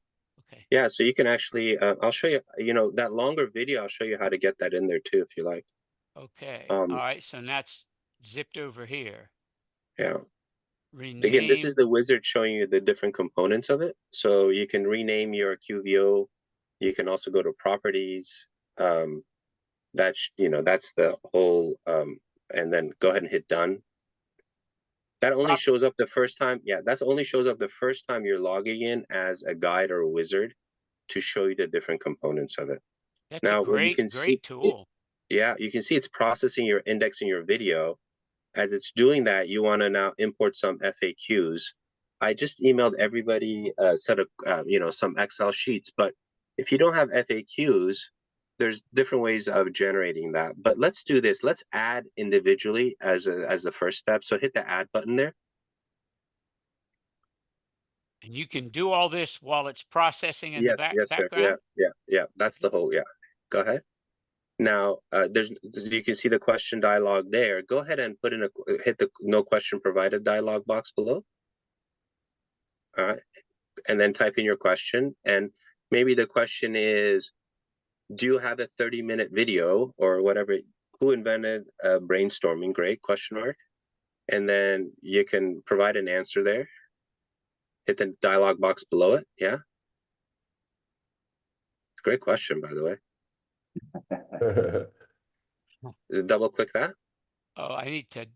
Okay. Yeah, so you can actually, I'll show you, you know, that longer video, I'll show you how to get that in there too, if you like. Okay. All right. So that's zipped over here. Yeah. Rename. Again, this is the wizard showing you the different components of it. So you can rename your QVO. You can also go to properties. That's, you know, that's the whole, and then go ahead and hit done. That only shows up the first time. Yeah, that's only shows up the first time you're logging in as a guide or a wizard to show you the different components of it. That's now, a great, great tool. Yeah, you can see it's processing your indexing your video. As it's doing that, you want to now import some FAQs. I just emailed everybody a set of, you know, some Excel sheets, but if you don't have FAQs, there's different ways of generating that. But let's do this. Let's add individually as the first step. So hit the add button there. And you can do all this while it's processing in the Yes, sir. background? Yeah. That's the whole, yeah. Go ahead. Now, you can see the question dialog there. Go ahead and put in hit the no question provided dialog box below. All right. And then type in your question. And maybe the question is, do you have a 30-minute video or whatever? Who invented brainstorming? Great, question mark. And then you can provide an answer there. Hit the dialog box below it. Yeah. Great question, by the way. Double click that. Oh, I need to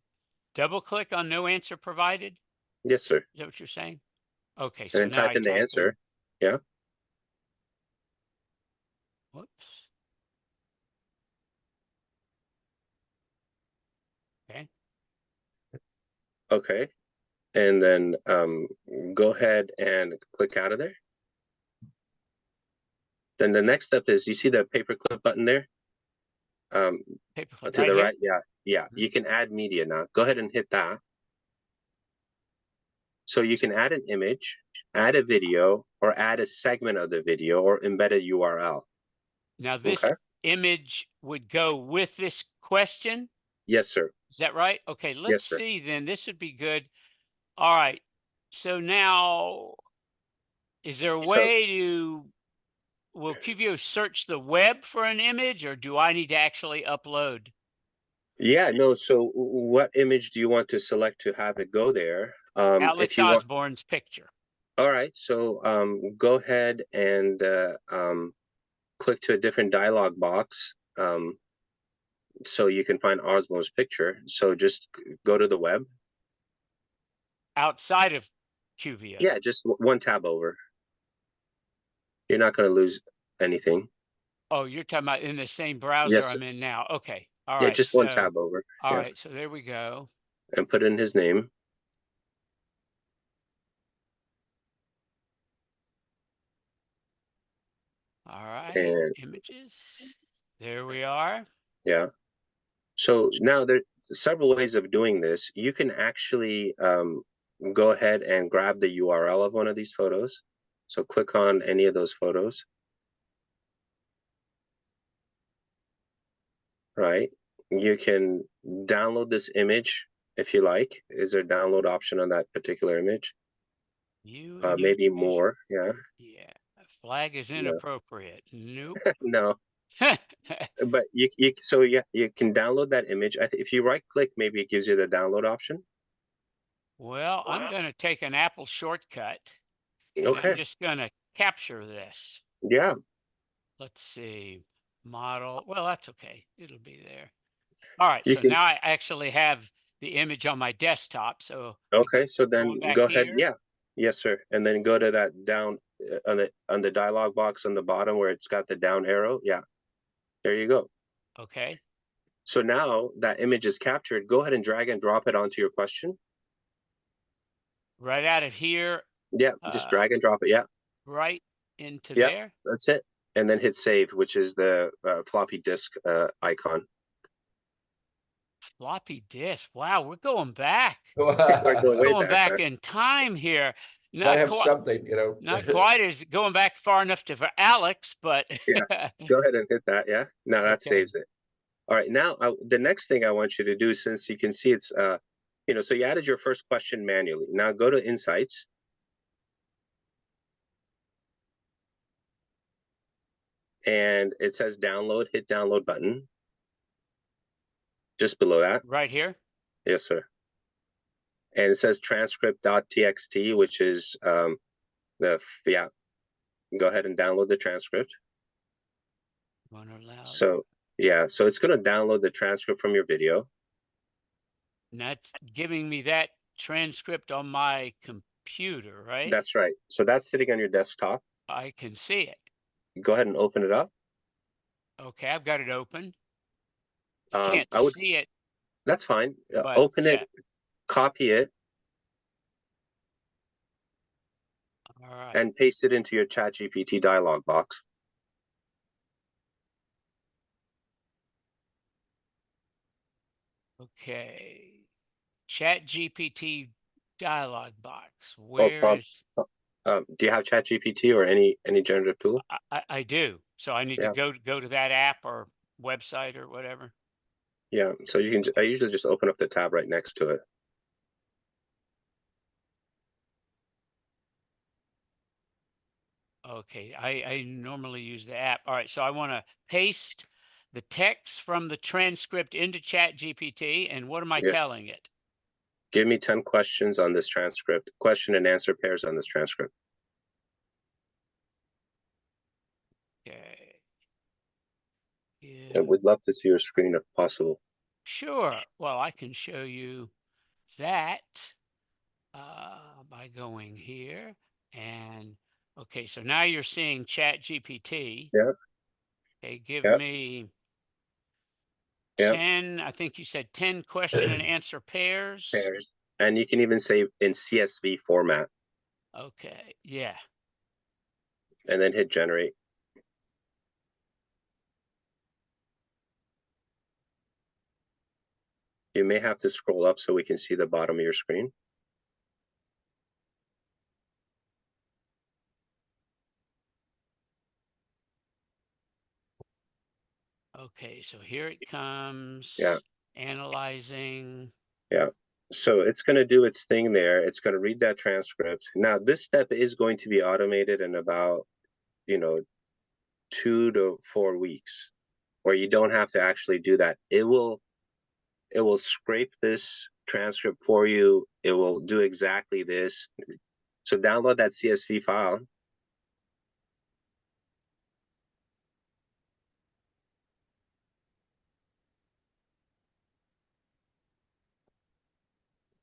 double click on no answer provided? Yes, sir. Is that what you're saying? Okay, And so then now type I in the answer. Yeah. Whoops. Okay. And then go ahead and click out of there. Then the next step is, you see the paperclip button there? Paperclip To right the here? right, yeah, yeah. You can add media now. Go ahead and hit that. So you can add an image, add a video, or add a segment of the video, or embed a URL. Now this Okay. image would go with this question? Yes, sir. Is that right? Okay, Yes, let's sir. see then. This would be good. All right. So now, is there a So way to, will QVO search the web for an image, or do I need to actually upload? yeah, no. So what image do you want to select to have it go there? If Alex you want, Osborne's picture. all right. So go ahead and click to a different dialog box. So you can find Osborne's picture. So just go to the web. Outside of QVO. Yeah, just one tab over. You're not going to lose anything. Oh, you're talking about in the same browser Yes, sir. I'm in now. Okay. All Yeah, right. just one So, tab over. all Yeah, right. So there we go. and put in his name. All right. And Images. There we are. yeah. So now there's several ways of doing this. You can actually go ahead and grab the URL of one of these photos. So click on any of those photos. Right. You can download this image if you like. Is there a download option on that particular image? Maybe more. Yeah. Yeah. A flag is No. inappropriate. Nope. No. But you can download that image. If you right click, maybe it gives you the download option. Well, I'm going to take an Apple shortcut and I'm Okay. just going to capture this. Yeah. Let's see. Model. Well, that's okay. It'll be there. All right. You So can. now I actually have the image on my desktop. So Okay. So then back go ahead. here. Yeah. Yes, sir. And then go to that down on the dialog box on the bottom where it's got the down arrow. Yeah. There you go. Okay. So now that image is captured, go ahead and drag and drop it onto your question. Right out of here. Yeah, just drag and drop it. Yeah. Right into Yeah, there. that's it. And then hit save, which is the floppy disk icon. Floppy disk. Wow, we're going back. We're going way Going back, back in time here. Gotta have something, you know. Not quite as going back far enough to for Alex, but Yeah. Go ahead and hit that. Yeah. Now that Okay. saves it. All right. Now the next thing I want you to do, since you can see it's so you added your first question manually. Now go to Insights. And it says download, hit download button. Just below that. Right here? Yes, sir. And it says transcript.txt, which is yeah. Go ahead and download the transcript. So yeah, so it's going to download the transcript from your video. And that's giving me that transcript on my computer, right? That's right. So that's sitting on your desktop. I can see it. Go ahead and open it up. Okay, I've got it open. You can't see it. That's fine. But, open yeah. it, copy it, All right. and paste it into your ChatGPT dialog box. Okay. ChatGPT dialog box. Where is? Do you have ChatGPT or any generative tool? I do. So I need to go to that app or website or whatever. Yeah. So you can. I usually just open up the tab right next to it. Okay. I normally use the app. All right. So I want to paste the text from the transcript into ChatGPT. And what am I telling it? Give me 10 questions on this transcript. Question and answer pairs on this transcript. Okay. I would love to see your screen if possible. Sure. Well, I can show you that by going here. And okay, so now you're seeing ChatGPT. Yeah. Okay, give me 10, I think you said 10 question and answer pairs. And you can even say in CSV format Okay, yeah. and then hit generate. You may have to scroll up so we can see the bottom of your screen. Okay, so here it comes. Yeah. Analyzing. Yeah. So it's going to do its thing there. It's going to read that transcript. Now, this step is going to be automated in about, 2 to 4 weeks, where you don't have to actually do that. It will scrape this transcript for you. It will do exactly this. So download that CSV file.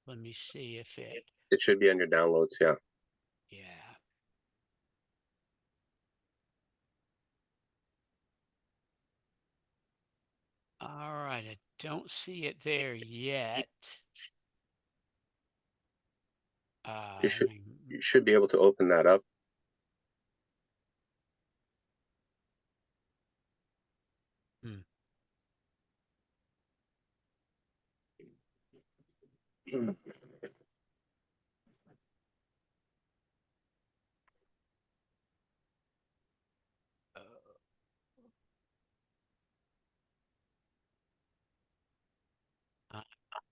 Let me see if it. It should be on your downloads. Yeah. Yeah. All right, I don't see it there yet. You should be able to open that up. Hmm. I'm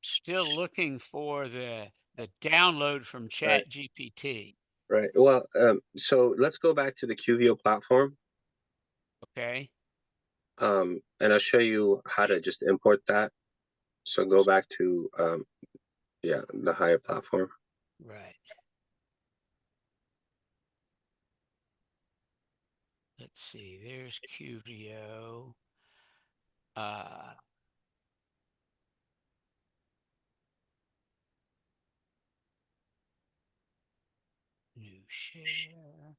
still looking for the download from Right. ChatGPT. Right. Well, so let's go back to the QVO platform. Okay. And I'll show you how to just import that. So go back to, the Hire platform. Right. Let's see. There's QVO. New share.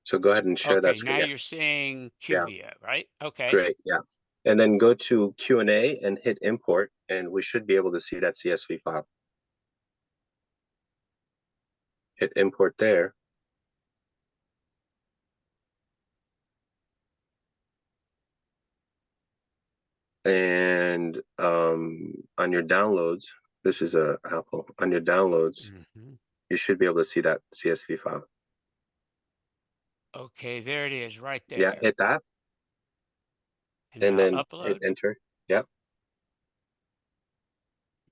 So go ahead and share that Okay, screen. now Yeah. you're seeing Yeah. QVO, right? Okay. Great. Yeah. And then go to Q&A and hit import, and we should be able to see that CSV file. Hit import there. And on your downloads, this is a Apple. On your downloads, you should be able to see that CSV file. Okay, there it is, right there. Yeah, hit that. And then now hit upload. enter. Yep.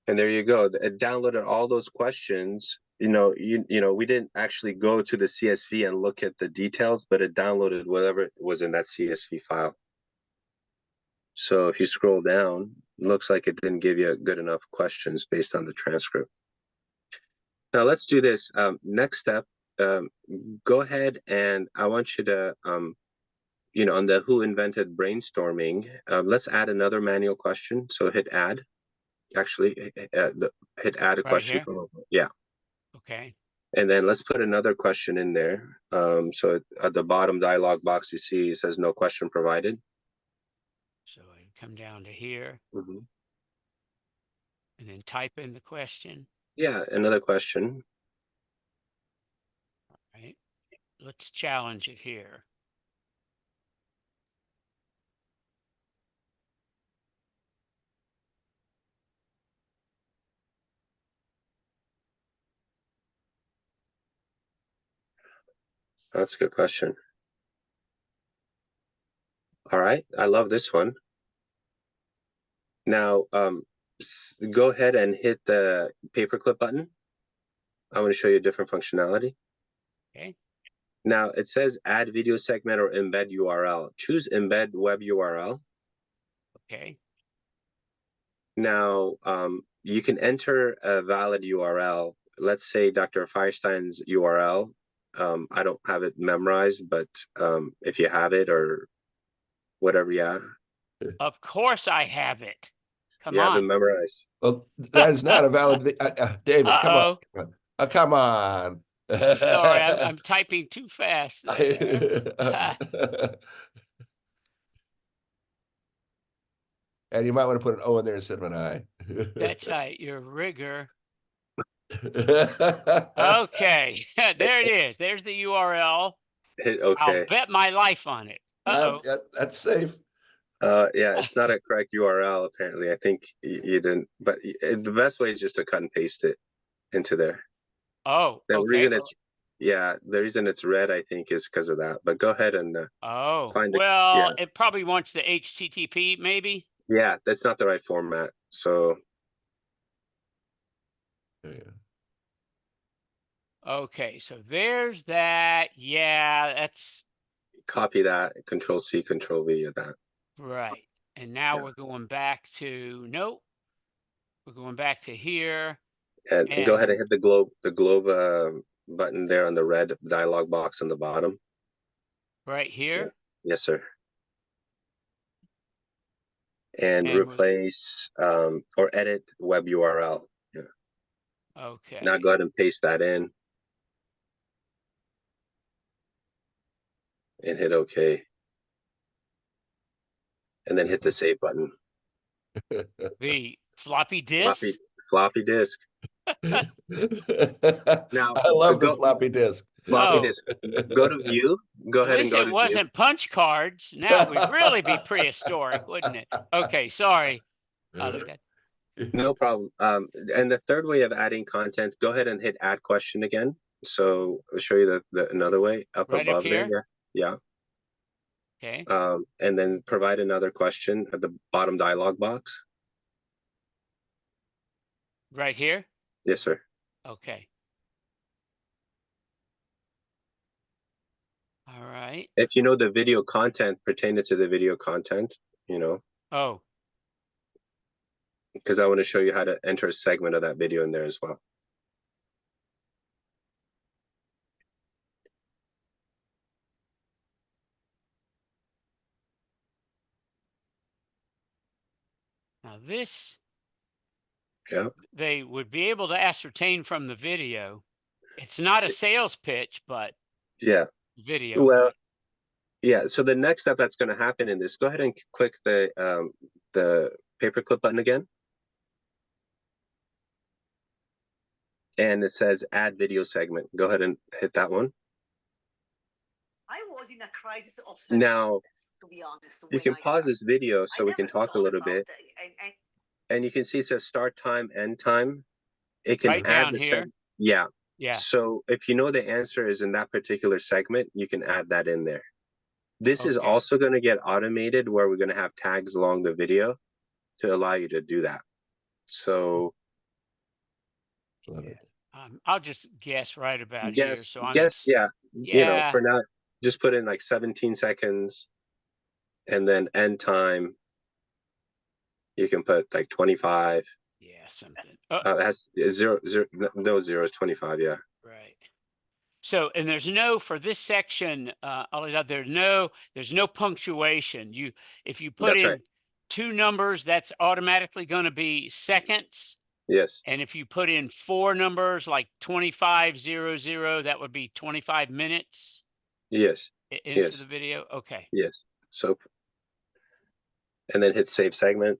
And there you go. It downloaded all those questions. We didn't actually go to the CSV and look at the details, but it downloaded whatever was in that CSV file. So if you scroll down, it looks like it didn't give you good enough questions based on the transcript. Now let's do this. Next step, go ahead and I want you to, on the who invented brainstorming, let's add another manual question. So hit add. Actually, hit add a Right question. here? Yeah. Okay. And then let's put another question in there. So at the bottom dialog box, you see it says no question provided. So I come down to here Mm-hmm. and then type in the question. Yeah, another question. All right. Let's challenge it here. That's a good question. All right, I love this one. Now, go ahead and hit the paperclip button. I want to show you a different functionality. Okay. Now, it says add video segment or embed URL. Choose embed web URL. Okay. Now, you can enter a valid URL. Let's say Dr. Firestein's URL. I don't have it memorized, but if you have it or whatever, yeah. Of course I have it. Come You have it on. memorized. Well, that is not a valid, David, come on. Uh-oh. Come on. Sorry, I'm typing too fast there. And you might want to put an O in there instead of an I. That's right, your rigor. Okay, there it is. There's the URL. Hit I'll OK. bet my life on it. Uh-oh. That's safe. Yeah, it's not a correct URL, apparently. I think you didn't, but the best way is just to cut and paste it into there. Oh, The okay. reason it's, yeah, the reason it's red, I think, is because of that. But go ahead and find it. Well, Yeah, it probably wants the HTTP, maybe. yeah, that's not the right format. So Okay, so there's that. Yeah, that's copy that, Control C, Control V of that. right. And now Yeah. we're going back to, nope, we're going back to here. And go ahead and hit the globe button there on the red dialog box on the bottom. Right here. Yeah. Yes, sir. And replace or edit web URL. Yeah. Okay. Now go ahead and paste that in. And hit OK. And then hit the save button. The floppy disk. Floppy disk. Now I love the floppy disk. Floppy disk. Go to view. Go ahead and go to At least it wasn't punch cards. Now it would really be prehistoric, wouldn't it? Okay, sorry. No problem. And the third way of adding content, go ahead and hit add question again. So I'll show you the another way up Right above up here? there. Yeah. Okay. And then provide another question at the bottom dialog box. Right here? Yes, sir. Okay. All right. If you know the video content pertaining to the video content, you know. Oh. Because I want to show you how to enter a segment of that video in there as well. Now this, yeah, they would be able to ascertain from the video. It's not a sales pitch, but yeah, video. Well, yeah. So the next step that's going to happen in this, go ahead and click the paperclip button again. And it says add video segment. Go ahead and hit that one. I was in a crisis of now, to be honest. You can pause this video so we can talk a little bit. And you can see it says start time, end time. It can right add down the here. Yeah. Yeah. So if you know the answer is in that particular segment, you can add that in there. This is also going to get automated where we're going to have tags along the video to allow you to do that. So I'll just guess right about here. So I'm yeah. You know, for now, just put in like 17 seconds and then end time. You can put like 25. Yeah, something. It has no zeros, 25. Yeah. Right. So, and there's no, for this section, there's no punctuation. If you put in two numbers, that's automatically going to be seconds. Yes. And if you put in four numbers like 2500, that would be 25 minutes. Yes. Into the video. Okay. Yes. So, and then hit save segment.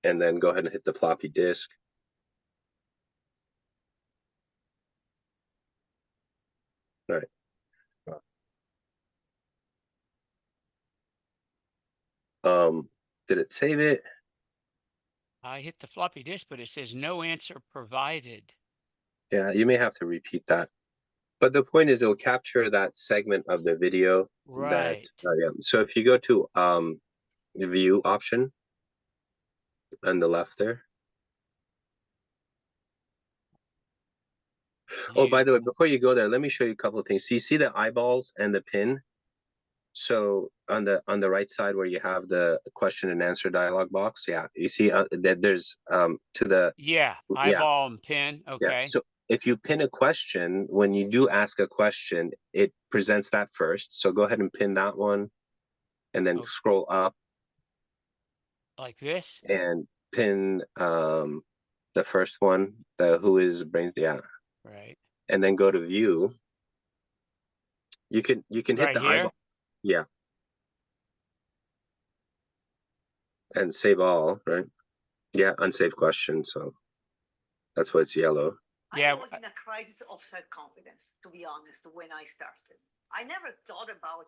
And then go ahead and hit the floppy disk. All right. Did it save it? I hit the floppy disk, but it says no answer provided. Yeah, you may have to repeat that. But the point is it'll capture that segment of the video. Right. Yeah. So if you go to the view option on the left there. Oh, by the way, before you go there, let me show you a couple of things. So you see the eyeballs and the pin? So on the right side where you have the question and answer dialog box, yeah, you see that there's to the eyeball and pin. Okay. Yeah. So if you pin a question, when you do ask a question, it presents that first. So go ahead and pin that one, and then scroll up like this, and pin the first one, the who is brain. Yeah. Right. And then go to view. You can hit right the here? eyeball. Yeah. and save all, right? Yeah, unsaved question. So that's why it's yellow. Yeah. I was in a crisis of self-confidence, to be honest, when I started. I never thought about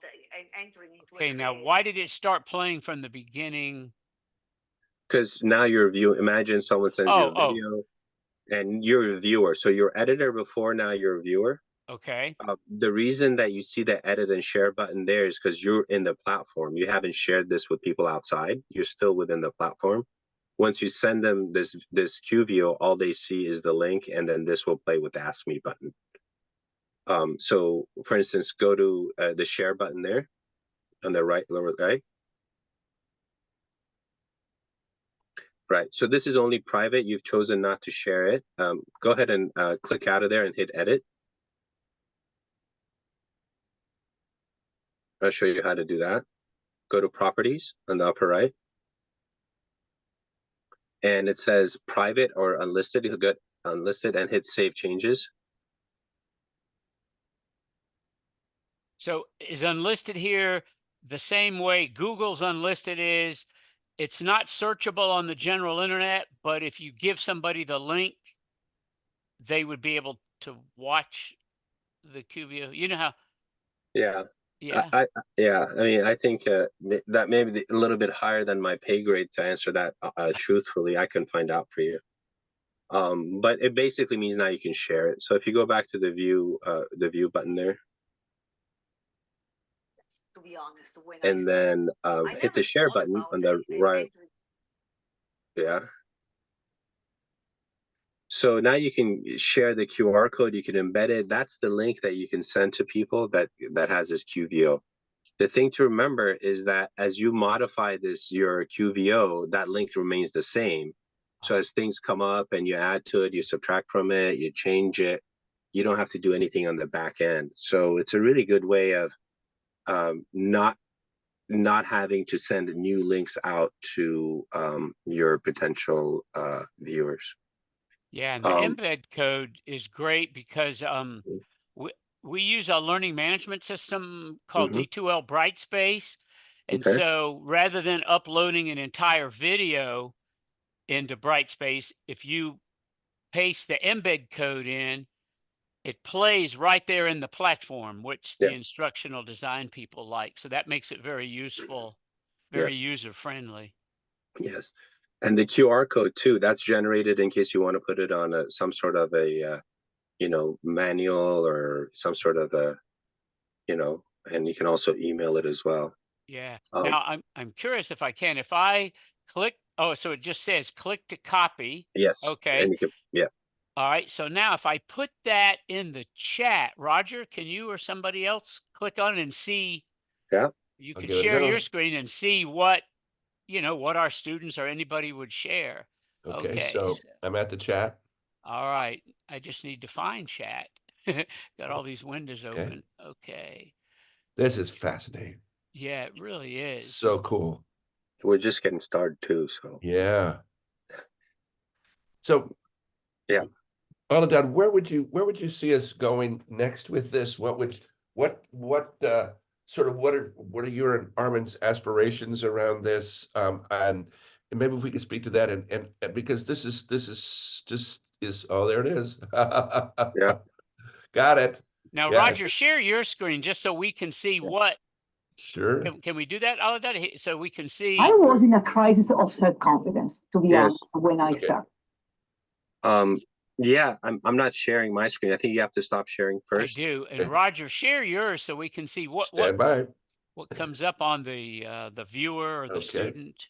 entering into Okay, a now career. why did it start playing from the beginning? Because now you're viewing, imagine someone sends you a Oh, video and you're a viewer. So you're editor before, now you're a viewer. okay. The reason that you see the edit and share button there is because you're in the platform. You haven't shared this with people outside. You're still within the platform. Once you send them this QVO, all they see is the link, and then this will play with the Ask Me button. So for instance, go to the share button there on the right lower right. Right. So this is only private. You've chosen not to share it. Go ahead and click out of there and hit edit. I'll show you how to do that. Go to properties on the upper right. And it says private or unlisted. You'll get unlisted and hit save changes. So is unlisted here the same way Google's unlisted is? It's not searchable on the general internet, but if you give somebody the link, they would be able to watch the QVO. You know how? Yeah. Yeah. Yeah. I mean, I think that may be a little bit higher than my pay grade to answer that truthfully. I can find out for you. But it basically means now you can share it. So if you go back to the view button there, To be honest, when and then hit the share button on the right. Yeah. So now you can share the QR code, you can embed it. That's the link that you can send to people that has this QVO. The thing to remember is that as you modify your QVO, that link remains the same. So as things come up and you add to it, you subtract from it, you change it, you don't have to do anything on the back end. So it's a really good way of not having to send new links out to your potential viewers. Yeah, and the embed code is great because we use a learning management system called D2L Brightspace. And Okay. so rather than uploading an entire video into Brightspace, if you paste the embed code in, it plays right there in the platform, which the instructional design people like. So that makes it very useful, very user-friendly. Yes. And the QR code too, that's generated in case you want to put it on some sort of a, manual or some sort of a, and you can also email it as well. Yeah. Now I'm curious if I click, so it just says click to copy. Yes. Okay. And you can, All right. So now if I put that in the chat, Roger, can you or somebody else click on it and see? Yeah. You I'll can give it a share go. your screen and see what our students or anybody would share. Okay, so I'm at the chat. All right. I just need to find chat. Got all these windows open. Okay. This is fascinating. Yeah, it really is. So cool. We're just getting started too, so. Yeah. So yeah. Aladad, where would you see us going next with this? What are your and Armin's aspirations around this? And maybe if we could speak to that and because this is oh, there it is. Yeah. Got it. Now, Yeah. Roger, share your screen just so we can see what. Sure. Can we do that, Aladad, so we can see? I was in a crisis of self-confidence, to be honest, when I started. Yeah, I'm not sharing my screen. I think you have to stop sharing first. I do. And Roger, share yours so we can see what comes up on the viewer or the student.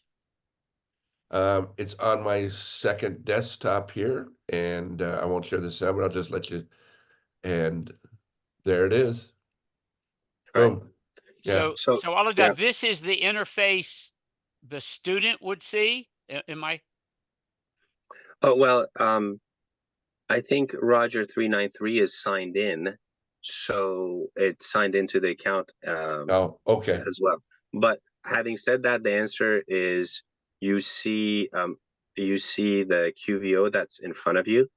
It's on my second desktop here, and I won't share this out, but I'll just let you. And there it is. Right. Boom. Yeah. So Aladad, this is the interface the student would see. Am I? Oh well, I think Roger 393 is signed in, so it's signed into the account. Okay. As well. But having said that, the answer is you see the QVO that's in front of you,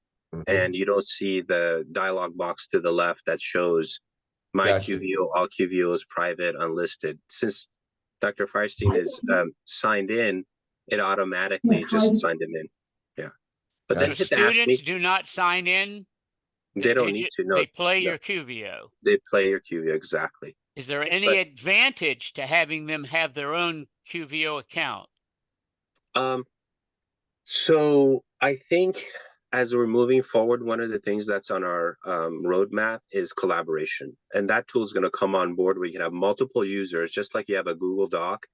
and you don't see the dialog box to the left that shows my QVO. All QVO is private, unlisted. Since Dr. Firestein is signed in, it automatically just signed them in. Yeah. But then So hit the ask me. students do not sign in. They don't need to. No, They play no. your QVO. They play your QVO, exactly. Is there any advantage to having them have their own QVO account? So I think as we're moving forward, one of the things that's on our roadmap is collaboration. And that tool is going to come on board where you can have multiple users, just like you have a Google Doc,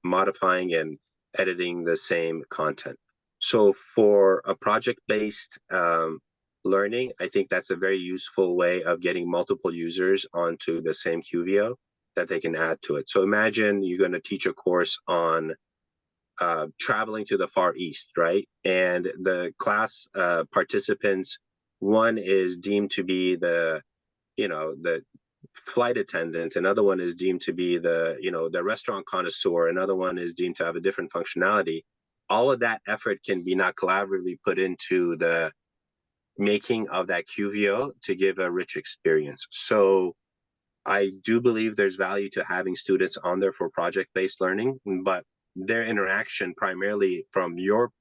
modifying and editing the same content. So for a project-based learning, I think that's a very useful way of getting multiple users onto the same QVO that they can add to it. So imagine you're going to teach a course on traveling to the Far East, right? And the class participants, one is deemed to be the flight attendant, another one is deemed to be the restaurant connoisseur, another one is deemed to have a different functionality. All of that effort can be now collaboratively put into the making of that QVO to give a rich experience. So I do believe there's value to having students on there for project-based learning, but their interaction primarily from your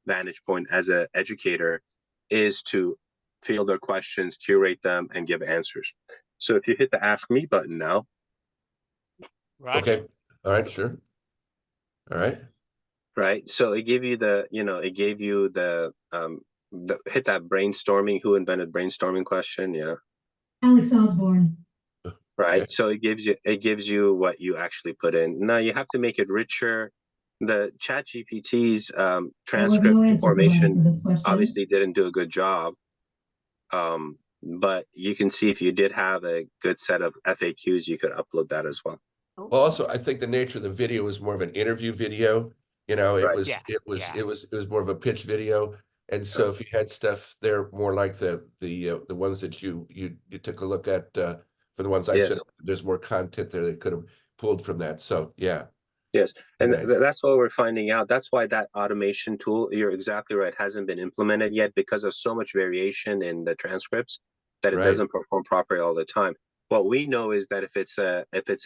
vantage point as an educator is to field their questions, curate them, and give answers. So if you hit the Ask Me button now. Roger. Okay. All right, sure. All right. Right. So it gave you the hit that brainstorming, who invented brainstorming question. Yeah. Alex Osborne. Right. Okay. So it gives you what you actually put in. Now you have to make it richer. The ChatGPT's transcript formation obviously didn't do a good job. But you can see if you did have a good set of FAQs, you could upload that as well. Well, also, I think the nature of the video was more of an interview video. You know, it Right. was more of a pitch video. And so if you had stuff there more like the ones that you took a look at for the ones I Yes. sent, there's more content there that could have pulled from that. So yeah. Yes, and Nice. that's what we're finding out. That's why that automation tool, you're exactly right, hasn't been implemented yet because of so much variation in the transcripts that it Right. doesn't perform properly all the time. What we know is that if it's a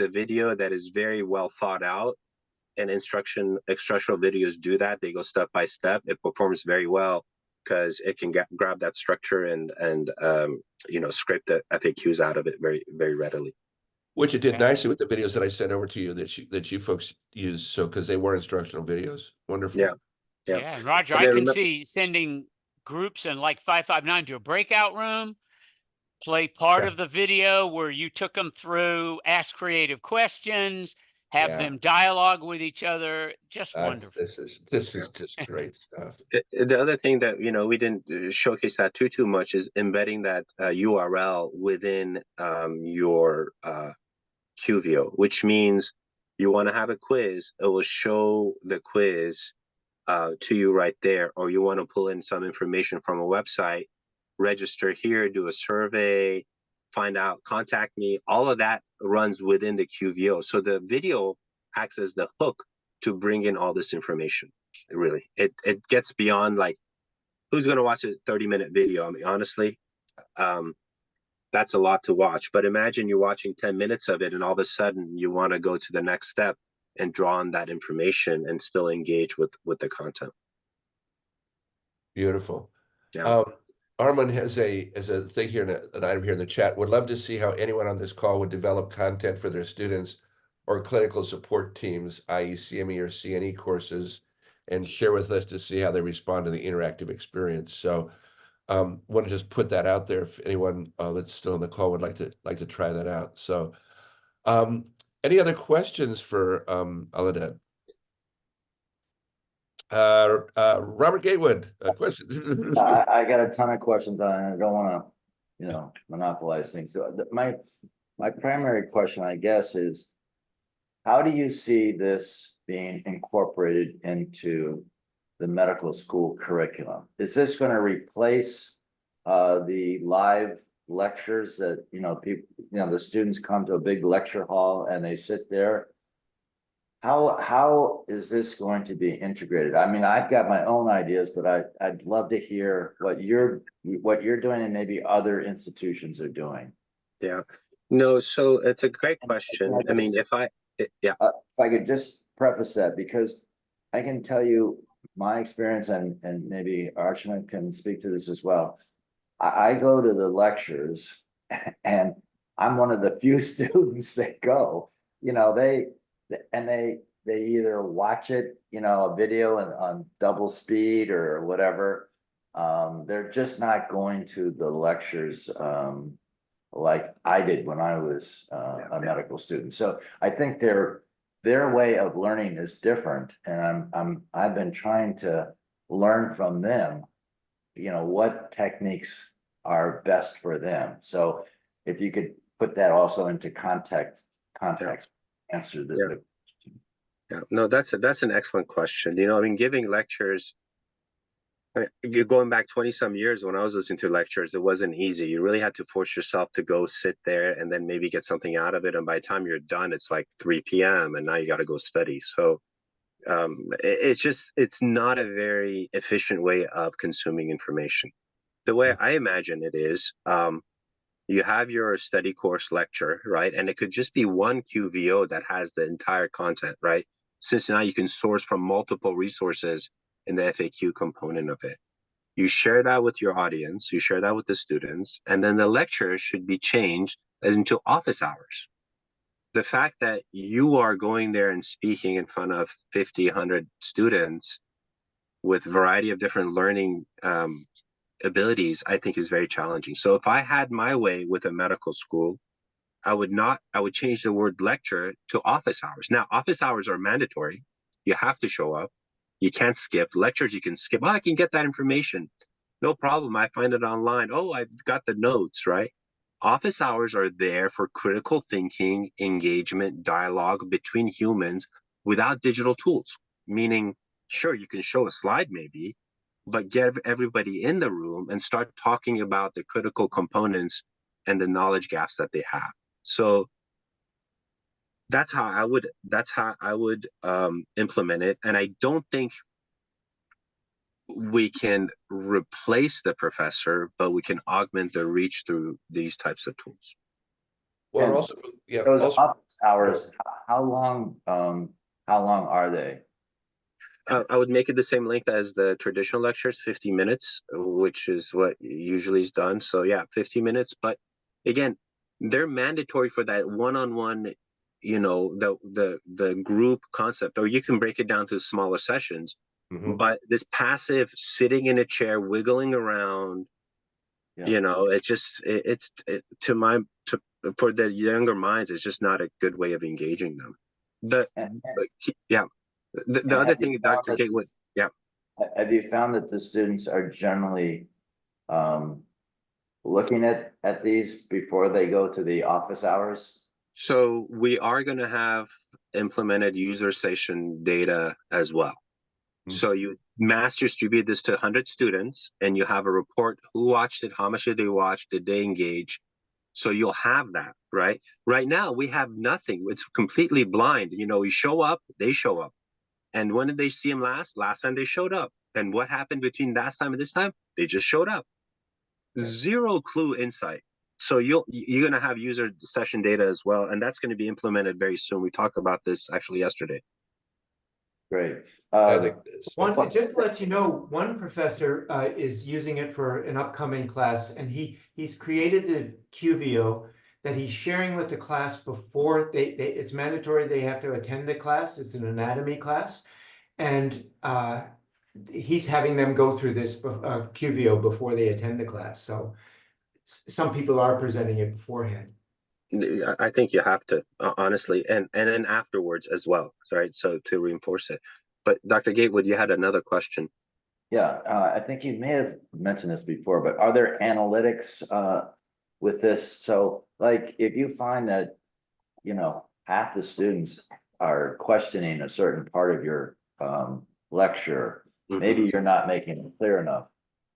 video that is very well thought out, and instructional videos do that, they go step by step, it performs very well because it can grab that structure and scrape the FAQs out of it very, very readily. Which it did nicely with the videos that I sent over to you that you folks use. So because they were instructional videos. Wonderful. Yeah. Yeah, and Roger, And I then can remember- see sending groups in like 559 to a breakout room, play part of the video where you took them through, ask creative questions, have them dialogue with each other. Just wonderful. This is just great stuff. The other thing that we didn't showcase that too much is embedding that URL within your QVO, which means you want to have a quiz, it will show the quiz to you right there, or you want to pull in some information from a website, register here, do a survey, find out, contact me. All of that runs within the QVO. So the video acts as the hook to bring in all this information. Really, it gets beyond like, who's going to watch a 30-minute video? I mean, honestly, that's a lot to watch. But imagine you're watching 10 minutes of it and all of a sudden you want to go to the next step and draw on that information and still engage with the content. Beautiful. Yeah. Armand has a thing here, an item here in the chat. Would love to see how anyone on this call would develop content for their students or clinical support teams, i.e. CME or CNE courses, and share with us to see how they respond to the interactive experience. So want to just put that out there if anyone that's still on the call would like to try that out. So any other questions for Aladad? Robert Gatewood, a question. I got a ton of questions on it. I don't want to, monopolize things. So my primary question, I guess, is how do you see this being incorporated into the medical school curriculum? Is this going to replace the live lectures that people, the students come to a big lecture hall and they sit there? How is this going to be integrated? I mean, I've got my own ideas, but I'd love to hear what you're doing and maybe other institutions are doing. Yeah. No, so it's a great question. I mean, if I could just preface that, because I can tell you my experience, and maybe Archana can speak to this as well. I go to the lectures and I'm one of the few students that go, you know, they either watch it, you know, a video on double speed or whatever. They're just not going to the lectures, like I did when I was a medical student. So I think their way of learning is different, and I've been trying to learn from them, you know, what techniques are best for them. So if you could put that also into context, answer the Yeah, no, that's an excellent question. You know, I mean, giving lectures, you're going back 20 some years when I was listening to lectures, it wasn't easy. You really had to force yourself to go sit there and then maybe get something out of it. And by the time you're done, it's like 3 p.m. and now you got to go study. So it's not a very efficient way of consuming information. The way I imagine it is, you have your study course lecture, right? And it could just be one QVO that has the entire content, right? Since now you can source from multiple resources in the FAQ component of it. You share that with your audience, you share that with the students, and then the lecture should be changed as into office hours. The fact that you are going there and speaking in front of 50, 100 students with a variety of different learning abilities, I think is very challenging. So if I had my way with a medical school, I would change the word lecture to office hours. Now, office hours are mandatory. You have to show up. You can't skip. Lectures you can skip. Oh, I can get that information. No problem. I find it online. Oh, I've got the notes, right? Office hours are there for critical thinking, engagement, dialogue between humans without digital tools. Meaning, sure, you can show a slide maybe, but get everybody in the room and start talking about the critical components and the knowledge gaps that they have. So that's how I would implement it. And I don't think we can replace the professor, but we can augment the reach through these types of tools. Well, And also, yeah, those also, office hours, how long are they? I would make it the same length as the traditional lectures, 50 minutes, which is what usually is done. So yeah, 50 minutes. But again, they're mandatory for that one-on-one, you know, the group concept, or you can break it down to smaller sessions. But this passive sitting in a chair, wiggling around, you know, for the younger minds, it's just not a good way of engaging them. The other thing, Dr. Gatewood, have you found that the students are generally looking at these before they go to the office hours? So we are going to have implemented user session data as well. So you mass distribute this to 100 students and you have a report, who watched it, how much did they watch, did they engage? So you'll have that, right? Right now we have nothing. It's completely blind. You know, we show up, they show up. And when did they see him last? Last time they showed up. And what happened between last time and this time? They just showed up. Zero clue insight. So you're going to have user session data as well. And that's going to be implemented very soon. We talked about this actually yesterday. Great. Just to let you know, one professor is using it for an upcoming class, and he's created a QVO that he's sharing with the class before it's mandatory they have to attend the class. It's an anatomy class, and he's having them go through this QVO before they attend the class. So some people are presenting it beforehand. I think you have to, honestly, and then afterwards as well, right? So to reinforce it. But Dr. Gatewood, you had another question. Yeah, I think you may have mentioned this before, but are there analytics with this? So like if you find that, you know, half the students are questioning a certain part of your lecture, maybe you're not making it clear enough.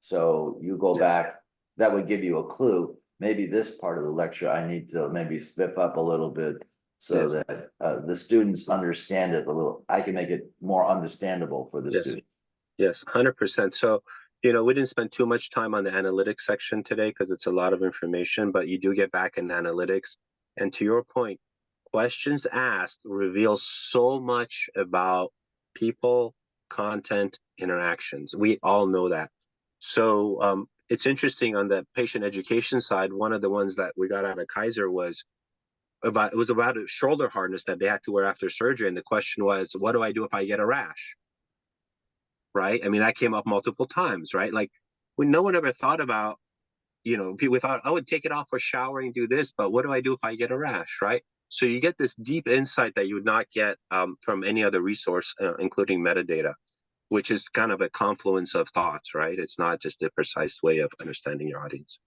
So you go back, that would give you a clue. Maybe this part of the lecture, I need to maybe spiff up a little bit so that the students understand it a little. I can make it more understandable for the students. Yes, 100%. So, you know, we didn't spend too much time on the analytics section today because it's a lot of information, but you do get back in analytics. And to your point, questions asked reveal so much about people, content, interactions. We all know that. So it's interesting on the patient education side, one of the ones that we got out of Kaiser was about a shoulder harness that they had to wear after surgery. And the question was, what do I do if I get a rash? Right? I mean, that came up multiple times, right? Like when no one ever thought about, people thought, I would take it off for showering, do this, but what do I do if I get a rash, right? So you get this deep insight that you would not get from any other resource, including metadata, which is kind of a confluence of thoughts, right? It's not just a precise way of understanding your audience.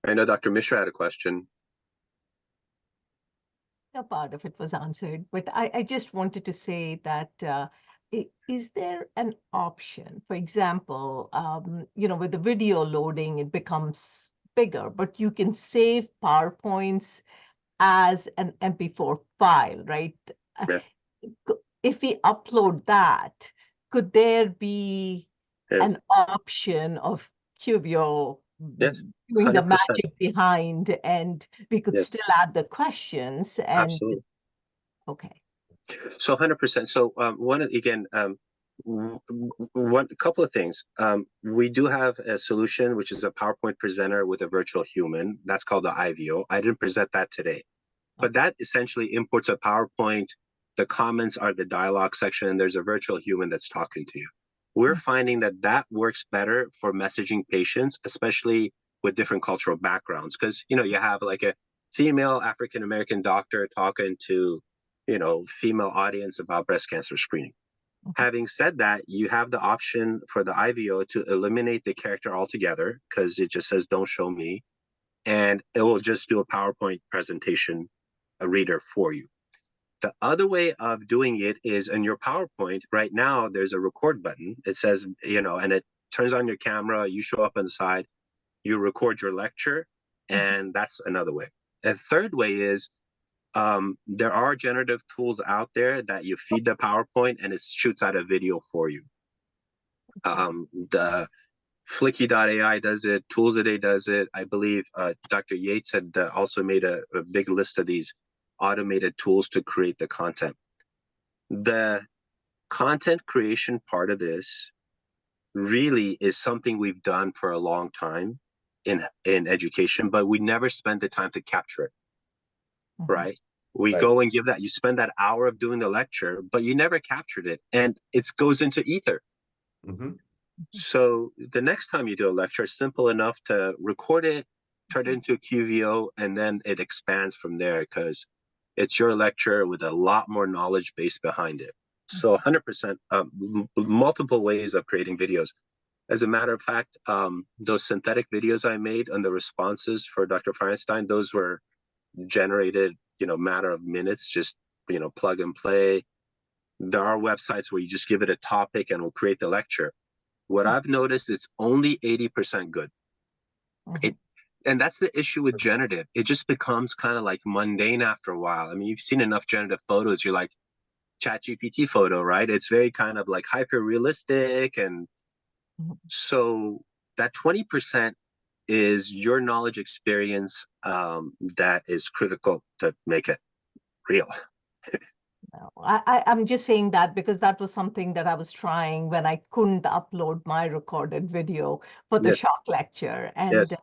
I know Dr. Mishra had a question. A part of it was answered, but I just wanted to say that is there an option? For example, with the video loading, it becomes bigger, but you can save PowerPoints as an MP4 file, right? Yeah. If we upload that, could there be Yeah. an option of QVO Yes, doing the 100%. magic behind, and we could Yes. still add the questions and Absolutely. okay. So 100%. So one couple of things. We do have a solution, which is a PowerPoint presenter with a virtual human. That's called the IVO. I didn't present that today, but that essentially imports a PowerPoint. The comments are the dialogue section, and there's a virtual human that's talking to you. We're finding that works better for messaging patients, especially with different cultural backgrounds, because you have like a female African-American doctor talking to female audience about breast cancer screening. Having said that, you have the option for the IVO to eliminate the character altogether, because it just says don't show me, and it will just do a PowerPoint presentation, a reader for you. The other way of doing it is in your PowerPoint. Right now, there's a record button. It says, and it turns on your camera, you show up on the side, you record your lecture, and that's another way. A third way is there are generative tools out there that you feed the PowerPoint and it shoots out a video for you. The Flicky.ai does it, Tools.a does it. I believe Dr. Yates had also made a big list of these automated tools to create the content. The content creation part of this really is something we've done for a long time in education, but we never spend the time to capture it, right? We go and you spend that hour of doing the lecture, but you never captured it, and it goes into ether. So the next time you do a lecture, it's simple enough to record it, turn it into a QVO, and then it expands from there because it's your lecture with a lot more knowledge base behind it. So 100%, multiple ways of creating videos. As a matter of fact, those synthetic videos I made on the responses for Dr. Feinstein, those were generated, matter of minutes, just, plug and play. There are websites where you just give it a topic and we'll create the lecture. What I've noticed, it's only 80% good. And that's the issue with generative. It just becomes kind of like mundane after a while. I mean, you've seen enough generative photos, you're like, ChatGPT photo, right? It's very kind of like hyper realistic. And so that 20% is your knowledge experience that is critical to make it real. I'm just saying that because that was something that I was trying when I couldn't upload my recorded video for the shock lecture. And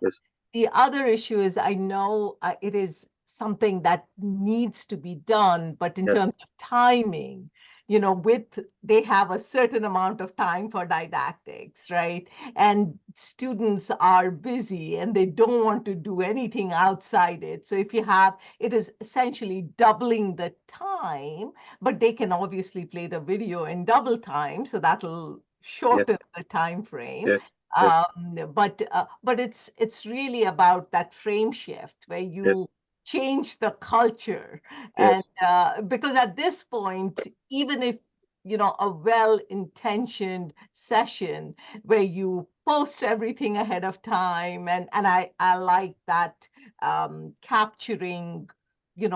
the other issue is I know it is something that needs to be done, but in terms of timing, they have a certain amount of time for didactics, right? And students are busy and they don't want to do anything outside it. So if you have, it is essentially doubling the time, but they can obviously play the video in double time. So that'll shorten the time frame. But it's really about that frame shift where you change the culture. And because at this point, even if a well-intentioned session where you post everything ahead of time, and I like that capturing the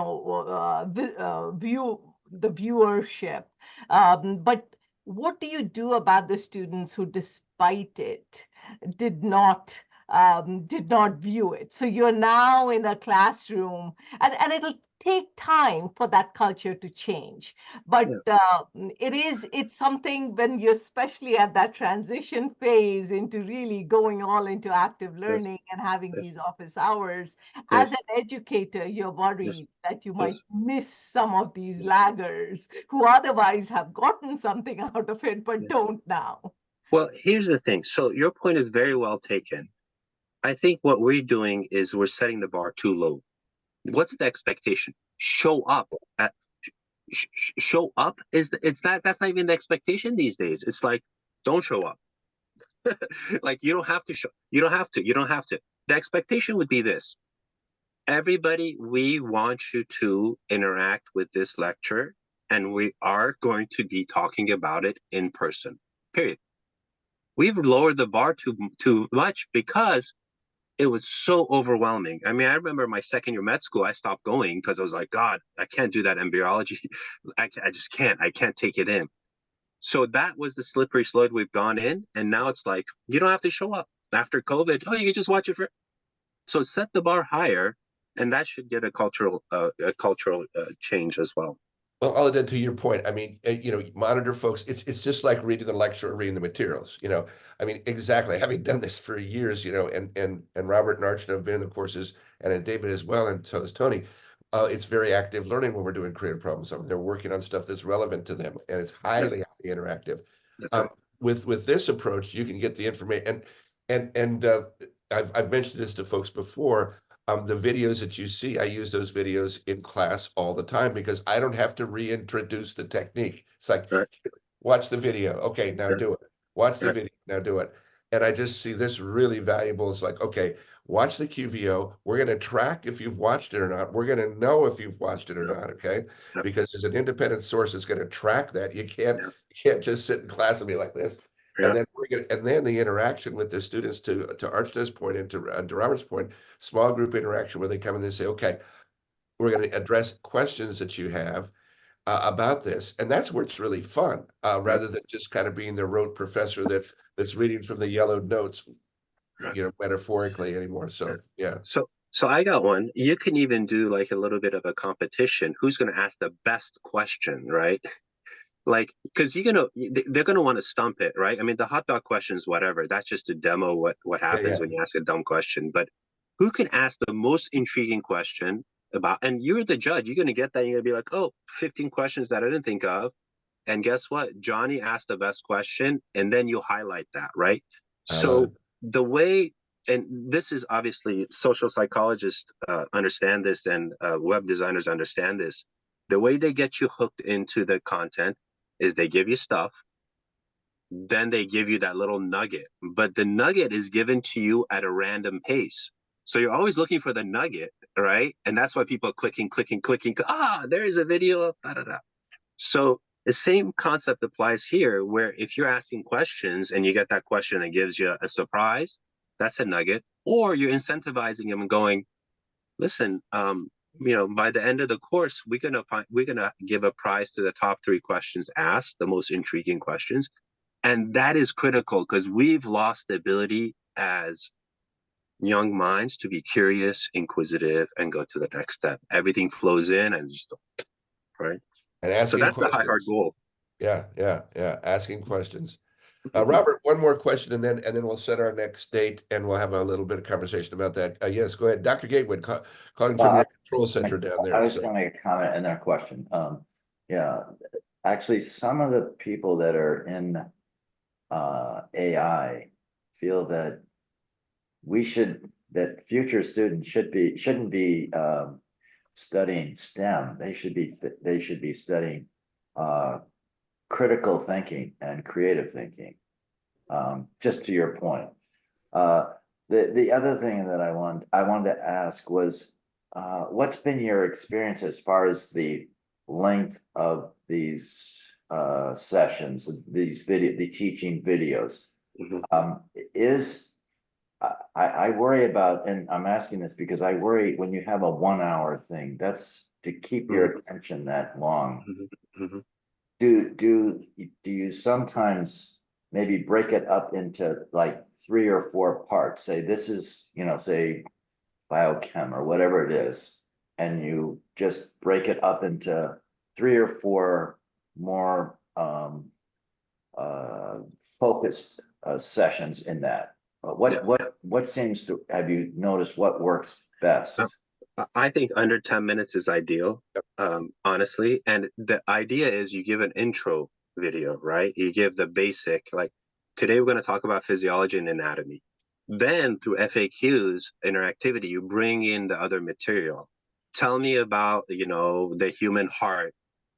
viewership, but what do you do about the students who, despite it, did not view it? So you're now in a classroom, and it'll take time for that culture to change. But it's something when you're especially at that transition phase into really going all into active learning and having these office hours. As an educator, you're worried that you might miss some of these laggers who otherwise have gotten something out of it, but don't now. Well, here's the thing. So your point is very well taken. I think what we're doing is we're setting the bar too low. What's the expectation? Show up. Show up that's not even the expectation these days. It's like, don't show up. Like you don't have to show. You don't have to. The expectation would be this. Everybody, we want you to interact with this lecture, and we are going to be talking about it in person. Period. We've lowered the bar too much because it was so overwhelming. I mean, I remember my second year med school, I stopped going because I was like, God, I can't do that embryology. I just can't. I can't take it in. So that was the slippery slope we've gone in. And now it's like, you don't have to show up. After COVID, you can just watch it. So set the bar higher, and that should get a cultural change as well. Well, Alida, to your point, I mean, monitor folks. It's just like reading the lecture or reading the materials. I mean, exactly. Having done this for years, and Robert and Archie have been in the courses, and David as well, and so is Tony. It's very active learning when we're doing creative problem solving. They're working on stuff that's relevant to them, and it's highly interactive. Right. With this approach, you can get the information, and I've mentioned this to folks before. The videos that you see, I use those videos in class all the time because I don't have to reintroduce the technique. It's like, watch the video. Okay, now do it. Watch the video, now do it. And I just see this really valuable. It's like, okay, watch the QVO. We're going to track if you've watched it or not. We're going to know if you've watched it or not, okay? Because there's an independent source that's going to track that. You can't just sit in class and be like this. And then the interaction with the students, to Archna's point and to Robert's point, small group interaction where they come in and say, okay, we're going to address questions that you have about this. And that's where it's really fun, rather than just kind of being the rote professor that's reading from the yellowed notes, metaphorically anymore. So, yeah. So I got one. You can even do like a little bit of a competition. Who's going to ask the best question, right? Like, because they're gonna want to stump it, right? I mean, the hot dog questions, whatever, that's just to demo what happens when you ask a dumb question. But who can ask the most intriguing question about, and you're the judge, you're gonna get that, you're gonna be like, 15 questions that I didn't think of. And guess what? Johnny asked the best question, and then you highlight that, right? So the way, and this is obviously social psychologists understand this, and web designers understand this. The way they get you hooked into the content is they give you stuff, then they give you that little nugget, but the nugget is given to you at a random pace. So you're always looking for the nugget, right? And that's why people are clicking. There's a video of da-da-da. So the same concept applies here, where if you're asking questions and you get that question that gives you a surprise, that's a nugget. Or you're incentivizing them and going, listen, by the end of the course, we're gonna give a prize to the top 3 questions asked, the most intriguing questions, and that is critical because we've lost the ability as young minds to be curious, inquisitive, and go to the next step. Everything flows in and just right. And asking so that's questions. the hard goal. Yeah. Asking questions. Robert, one more question, and then we'll set our next date, and we'll have a little bit of conversation about that. Yes, go ahead, Dr. Gatewood, calling from your control center down there. I was going to make a comment in that question. Actually, some of the people that are in AI feel that future students shouldn't be studying STEM. They should be studying critical thinking and creative thinking. Just to your point. The other thing that I wanted to ask was, what's been your experience as far as the length of these sessions, the teaching videos? I worry about, and I'm asking this because I worry when you have a 1 hour thing, that's to keep your attention that long. Do you sometimes maybe break it up into like 3 or 4 parts? Say this is, say biochem or whatever it is, and you just break it up into 3 or 4 more focused sessions in that. What seems to, have you noticed what works best? I think under 10 minutes is ideal, honestly. And the idea is you give an intro video, right? You give the basic, like today we're going to talk about physiology and anatomy. Then through FAQs, interactivity, you bring in the other material. Tell me about, the human heart.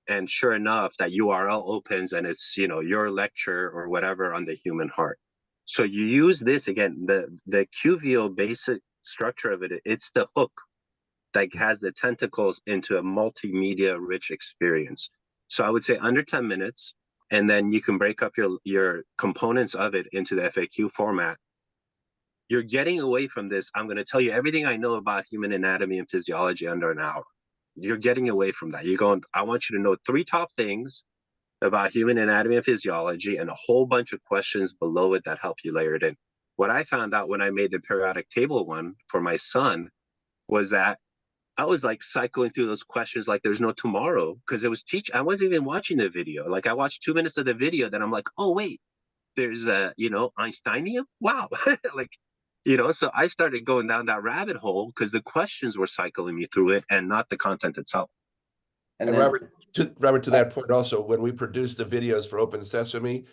And sure enough, that URL opens and it's, your lecture or whatever on the human heart. So you use this again, the QVO basic structure of it, it's the hook that has the tentacles into a multimedia rich experience. So I would say under 10 minutes, and then you can break up your components of it into the FAQ format. You're getting away from this. I'm going to tell you everything I know about human anatomy and physiology under an hour. You're getting away from that. You're going, I want you to know 3 top things about human anatomy and physiology and a whole bunch of questions below it that help you layer it in. What I found out when I made the periodic table one for my son was that I was like cycling through those questions like there's no tomorrow, because it was I wasn't even watching the video. Like I watched 2 minutes of the video, then I'm like, oh wait, there's Einsteinium. Wow. Like, so I started going down that rabbit hole because the questions were cycling me through it and not the content itself. And Robert, to that point also, when we produced the videos for Open Sesame,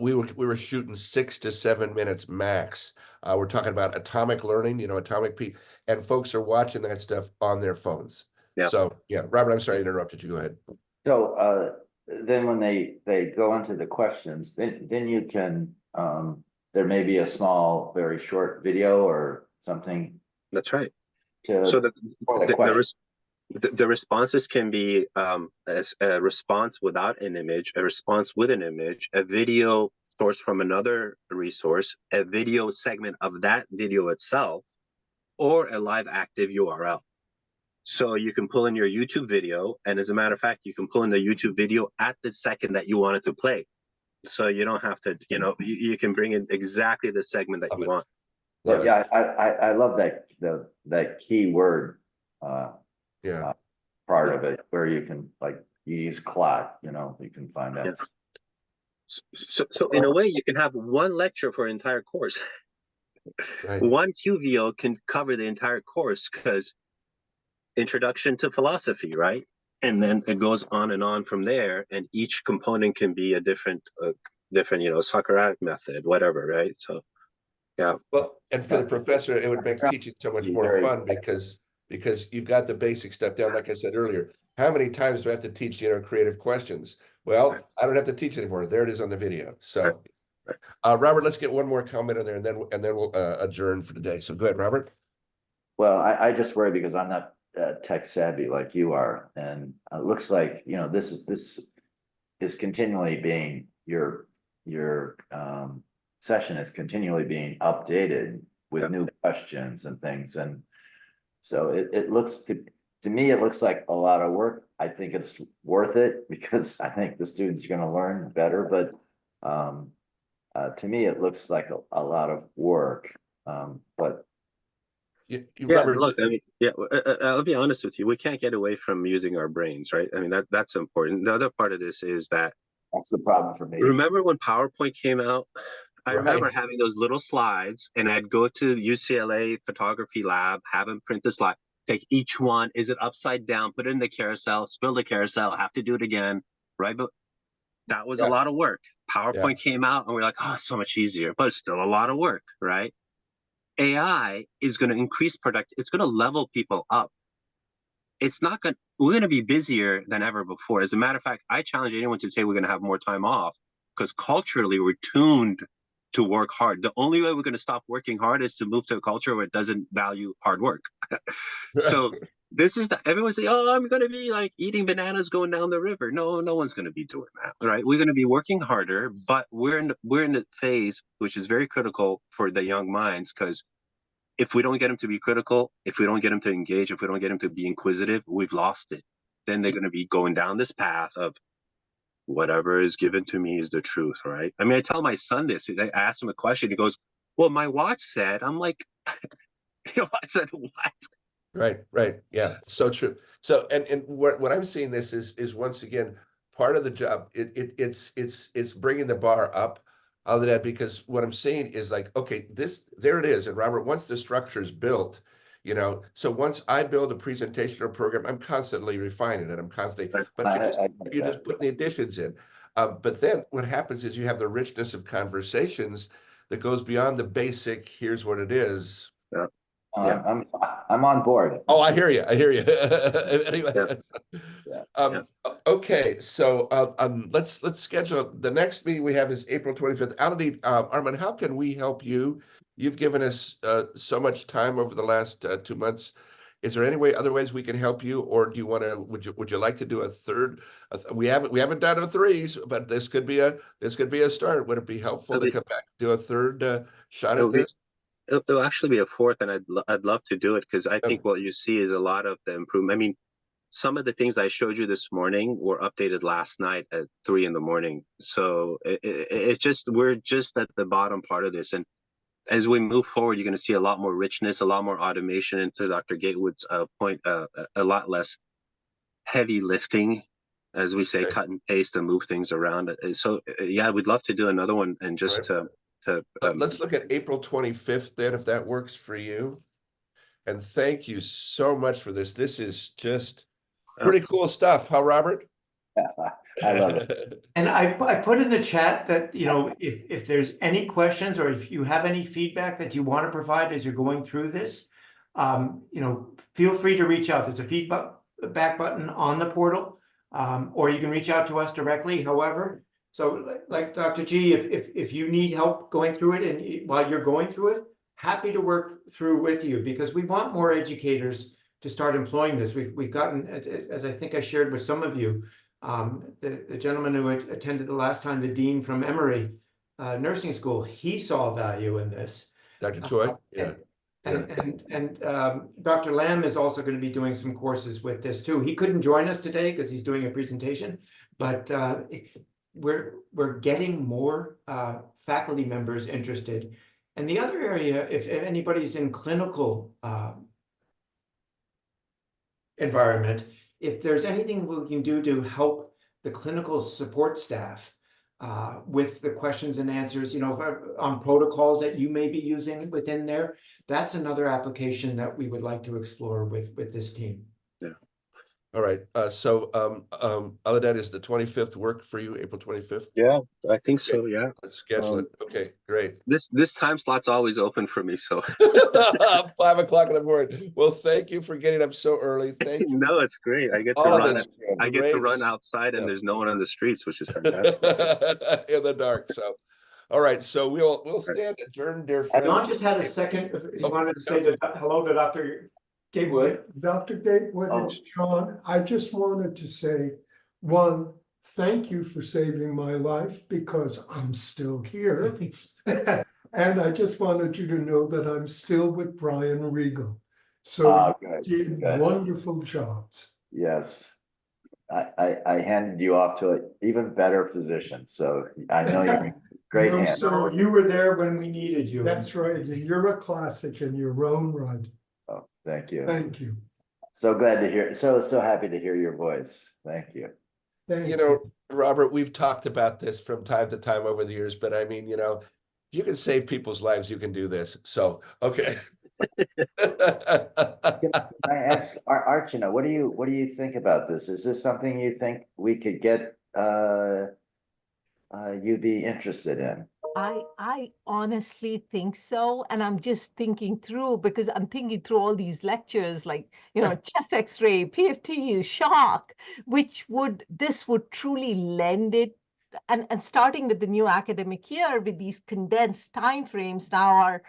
we were shooting 6 to 7 minutes max. We're talking about atomic learning, atomic P, and folks are watching that stuff on their phones. Yeah. So yeah, Robert, I'm sorry I interrupted you. Go ahead. So then when they go into the questions, then you can there may be a small, very short video or something. That's right. So the responses can be as a response without an image, a response with an image, a video sourced from another resource, a video segment of that video itself, or a live active URL. So you can pull in your YouTube video, and as a matter of fact, you can pull in the YouTube video at the second that you want it to play. So you don't have to, you can bring in exactly the segment that you want. Yeah, I love that keyword part of it, where you can, like, you use clock, you can find out. So in a way, you can have one lecture for an entire course. Right. One QVO can cover the entire course, because introduction to philosophy, right? And then it goes on and on from there, and each component can be a different Socratic method, whatever, right? So, yeah. Well, and for the professor, it would make teaching so much more fun because you've got the basic stuff down. Like I said earlier, how many times do I have to teach, creative questions? Well, I don't have to teach anymore. There it is on the video. So, Robert, let's get one more comment in there, and then we'll adjourn for today. So go ahead, Robert. Well, I just worry because I'm not tech savvy like you are, and it looks like this is continually being your session is continually being updated with new questions and things, and so it looks to me it looks like a lot of work. I think it's worth it because I think the students are going to learn better, but to me it looks like a lot of work, but look, I mean, I'll be honest with you. We can't get away from using our brains, right? I mean, that's important. The other part of this is that's the problem for me. Remember when PowerPoint came out? I remember having those little slides, and I'd go to UCLA photography lab, have them print the slide, take each one. Is it upside down? Put it in the carousel, spill the carousel, have to do it again, right? But that was a lot of work. PowerPoint came out, and we're like, oh, so much easier, but it's still a lot of work, right? AI is going to increase it's going to level people up. We're going to be busier than ever before. As a matter of fact, I challenge anyone to say we're going to have more time off, because culturally we're tuned to work hard. The only way we're going to stop working hard is to move to a culture where it doesn't value hard work. So this is everyone say, oh, I'm going to be like eating bananas going down the river. No one's going to be doing that, right? We're going to be working harder, but we're in a phase which is very critical for the young minds, because if we don't get them to be critical, if we don't get them to engage, if we don't get them to be inquisitive, we've lost it. Then they're going to be going down this path of whatever is given to me is the truth, right? I mean, I tell my son this. I ask him a question. He goes, well, my watch said. I'm like, your watch said what? Right, right. Yeah, so true. So, and what I'm seeing this is once again, part of the job, it's bringing the bar up out of that, because what I'm seeing is like, okay, there it is. And Robert, once the structure is built, so once I build a presentation or program, I'm constantly refining it. I'm constantly, but you're just putting the additions in. But then what happens is you have the richness of conversations that goes beyond the basic, here's what it is. Yeah. I'm on board. Oh, I hear you. I hear you. Anyway, Yeah. okay. So let's schedule the next meeting we have is April 25th. Ality, Armand, how can we help you? You've given us so much time over the last 2 months. Is there any other ways we can help you, or do you want to? Would you like to do a third? We haven't done a threes, but this could be a start. Would it be helpful to come back do a third shot at this? It'll actually be a fourth, and I'd love to do it, because I think what you see is a lot of the improvement. I mean, some of the things I showed you this morning were updated last night at 3 a.m. So it's just, we're just at the bottom part of this. And as we move forward, you're going to see a lot more richness, a lot more automation, and to Dr. Gatewood's point, a lot less heavy lifting, as we say, cut and paste and move things around. So yeah, we'd love to do another one, and just let's look at April 25th then, if that works for you. And thank you so much for this. This is just pretty cool stuff, huh, Robert? I love it. And I put in the chat that, if there's any questions, or if you have any feedback that you want to provide as you're going through this, feel free to reach out. There's a feedback button on the portal, or you can reach out to us directly, however. So like Dr. G, if you need help going through it, and while you're going through it, happy to work through with you, because we want more educators to start employing this. We've gotten, as I think I shared with some of you, the gentleman who attended the last time, the dean from Emory Nursing School, he saw value in this. Dr. Choi, yeah. And Dr. Lamb is also going to be doing some courses with this too. He couldn't join us today because he's doing a presentation, but we're getting more faculty members interested. And the other area, if anybody's in clinical environment, if there's anything we can do to help the clinical support staff with the questions and answers, on protocols that you may be using within there, that's another application that we would like to explore with this team. Yeah. All right. So Aladat, is the 25th work for you, April 25th? Yeah, I think so. Yeah. Let's schedule it. Okay, great. This time slot's always open for me, so 5 o'clock in the morning. Well, thank you for getting up so early. Thank you. No, it's great. I get to run. I get to run outside, and there's no one on the streets, which is fantastic. In the dark. So, all right. So we'll stand adjourned, dear friends. John just had a second. He wanted to say hello to Dr. Gatewood. Dr. Gatewood, it's John. I just wanted to say, one, thank you for saving my life, because I'm still here. And I just wanted you to know that I'm still with Brian Regal. So you did wonderful jobs. Yes. I handed you off to an even better physician. So I know you're in great hands. So you were there when we needed you. That's right. And you're a classic in your own right. Oh, thank you. Thank you. So glad to hear. So happy to hear your voice. Thank you. Robert, we've talked about this from time to time over the years, but I mean, you can save people's lives, you can do this. So, okay. Can I ask Archana, what do you think about this? Is this something you think we could get you'd be interested in? I honestly think so. And I'm just thinking through, because I'm thinking through all these lectures, like, chest x-ray, PFT, shock, this would truly lend it. And starting with the new academic year with these condensed timeframes, now our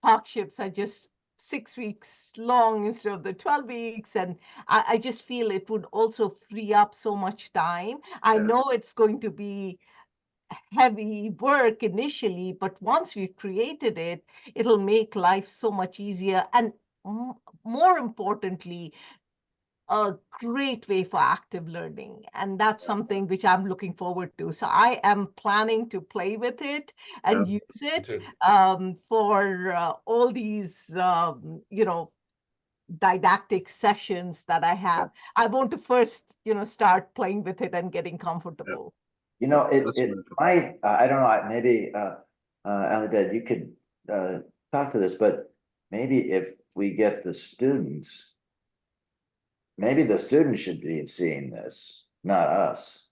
clockships are just 6 weeks long instead of the 12 weeks. And I just feel it would also free up so much time. I know it's going to be heavy work initially, but once we've created it, it'll make life so much easier. And more importantly, a great way for active learning. And that's something which I'm looking forward to. So I am planning to play with it and use it for all these, didactic sessions that I have. I want to first, start playing with it and getting comfortable. You know, it might, I don't know, maybe, Alidad, you could, talk to this, but maybe if we get the students, maybe the students should be seeing this, not us.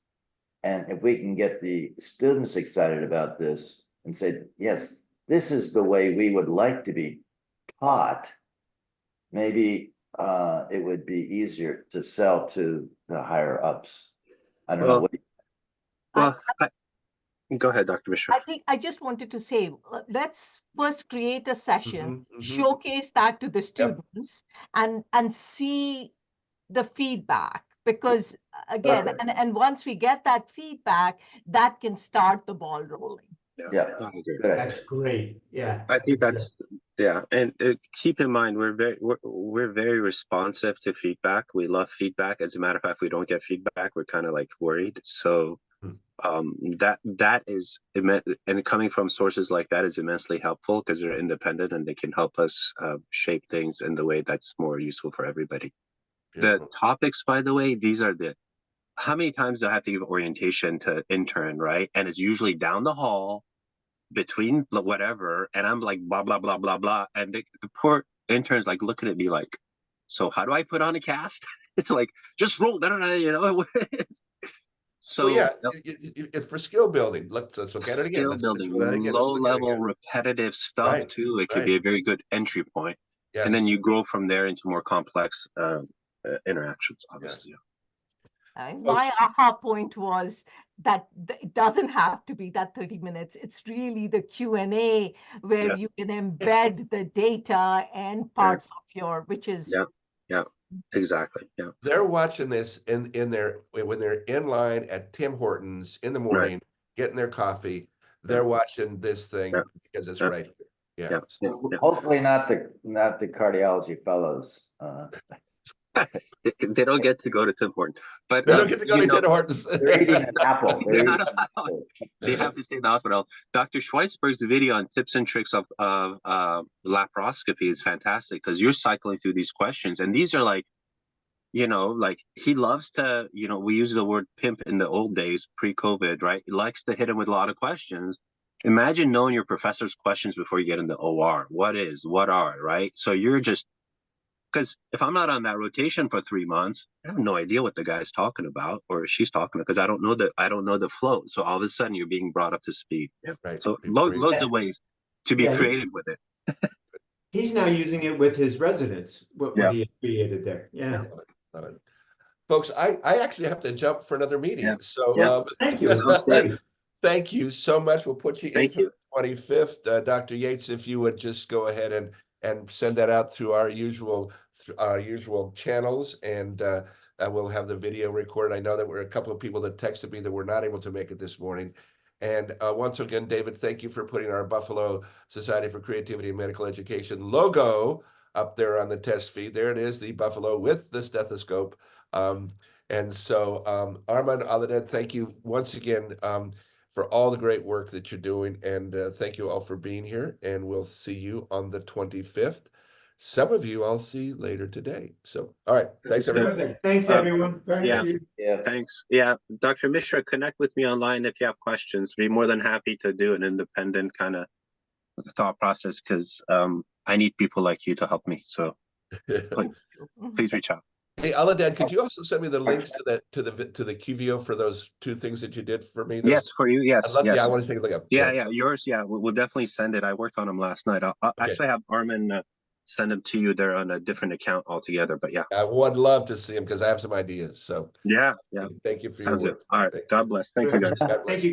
And if we can get the students excited about this and say, yes, this is the way we would like to be taught, maybe it would be easier to sell to the higher ups. I don't know. Well, go ahead, Dr. Mishra. I think I just wanted to say, let's first create a session, showcase that to the students, and see the feedback. Because again, and once we get that feedback, that can start the ball rolling. Yeah, that's great. Yeah, I think that's and keep in mind we're very responsive to feedback. We love feedback. As a matter of fact, if we don't get feedback, we're kind of like worried. So that is and coming from sources like that is immensely helpful because they're independent and they can help us shape things in the way that's more useful for everybody. Beautiful. The topics, by the way, these are how many times do I have to give orientation to intern, right? And it's usually down the hall between whatever, and I'm like blah blah blah blah blah, and the poor intern's like looking at me like, so how do I put on a cast? It's like just roll, So well, it's for skill building. Let's look at it again. Skill building, low level repetitive stuff too. It could be a very good entry point, and then you grow from there into more complex interactions. Obviously. My aha point was that it doesn't have to be that 30 minutes. It's really the Q&A where you can embed the data and parts of your, which is exactly. They're watching this when they're in line at Tim Hortons in the morning, getting their coffee. They're watching this thing because it's right here. Hopefully not the cardiology fellows. They don't get to go to Tim Hortons, but they don't get to go to Tim Hortons. They're eating an apple. They have to stay in the hospital. Dr. Schweitzberg's video on tips and tricks of laparoscopy is fantastic because you're cycling through these questions, and these are like, like he loves to, we use the word pimp in the old days, pre-COVID, right? He likes to hit him with a lot of questions. Imagine knowing your professor's questions before you get in the OR. What are, right? So you're just, because if I'm not on that rotation for 3 months, I have no idea what the guy's talking about or she's talking about because I don't know the flow. So all of a sudden you're being brought up to speed. So loads of ways to be creative with it. He's now using it with his residents, what he created there. Yeah. Love it. Folks, I actually have to jump for another meeting. So thank you. Thank you so much. We'll put you into the 25th. Dr. Yates, if you would just go ahead and send that out through our usual channels, and we'll have the video recorded. I know that a couple of people that texted me that were not able to make it this morning. And once again, David, thank you for putting our Buffalo Society for Creativity and Medical Education logo up there on the test feed. There it is, the Buffalo with the stethoscope. And so Armand, Alidad, thank you once again for all the great work that you're doing. And thank you all for being here. And we'll see you on the 25th. Some of you I'll see later today. So, all right. Thanks, everyone. Thanks, everyone. Thank you. Thanks. Yeah. Dr. Mishra, connect with me online if you have questions. Be more than happy to do an independent kind of thought process because I need people like you to help me. So please reach out. Hey, Alidad, could you also send me the links to the QVO for those 2 things that you did for me? Yes, for you. Yes. Yeah, I want to take a look at. Yeah. Yours. Yeah, we'll definitely send it. I worked on them last night. I'll actually have Armin send them to you. They're on a different account altogether, but yeah. I would love to see them because I have some ideas. So yeah. Thank you for Sounds your work. Good. All right. God bless. Thank you, guys. God bless.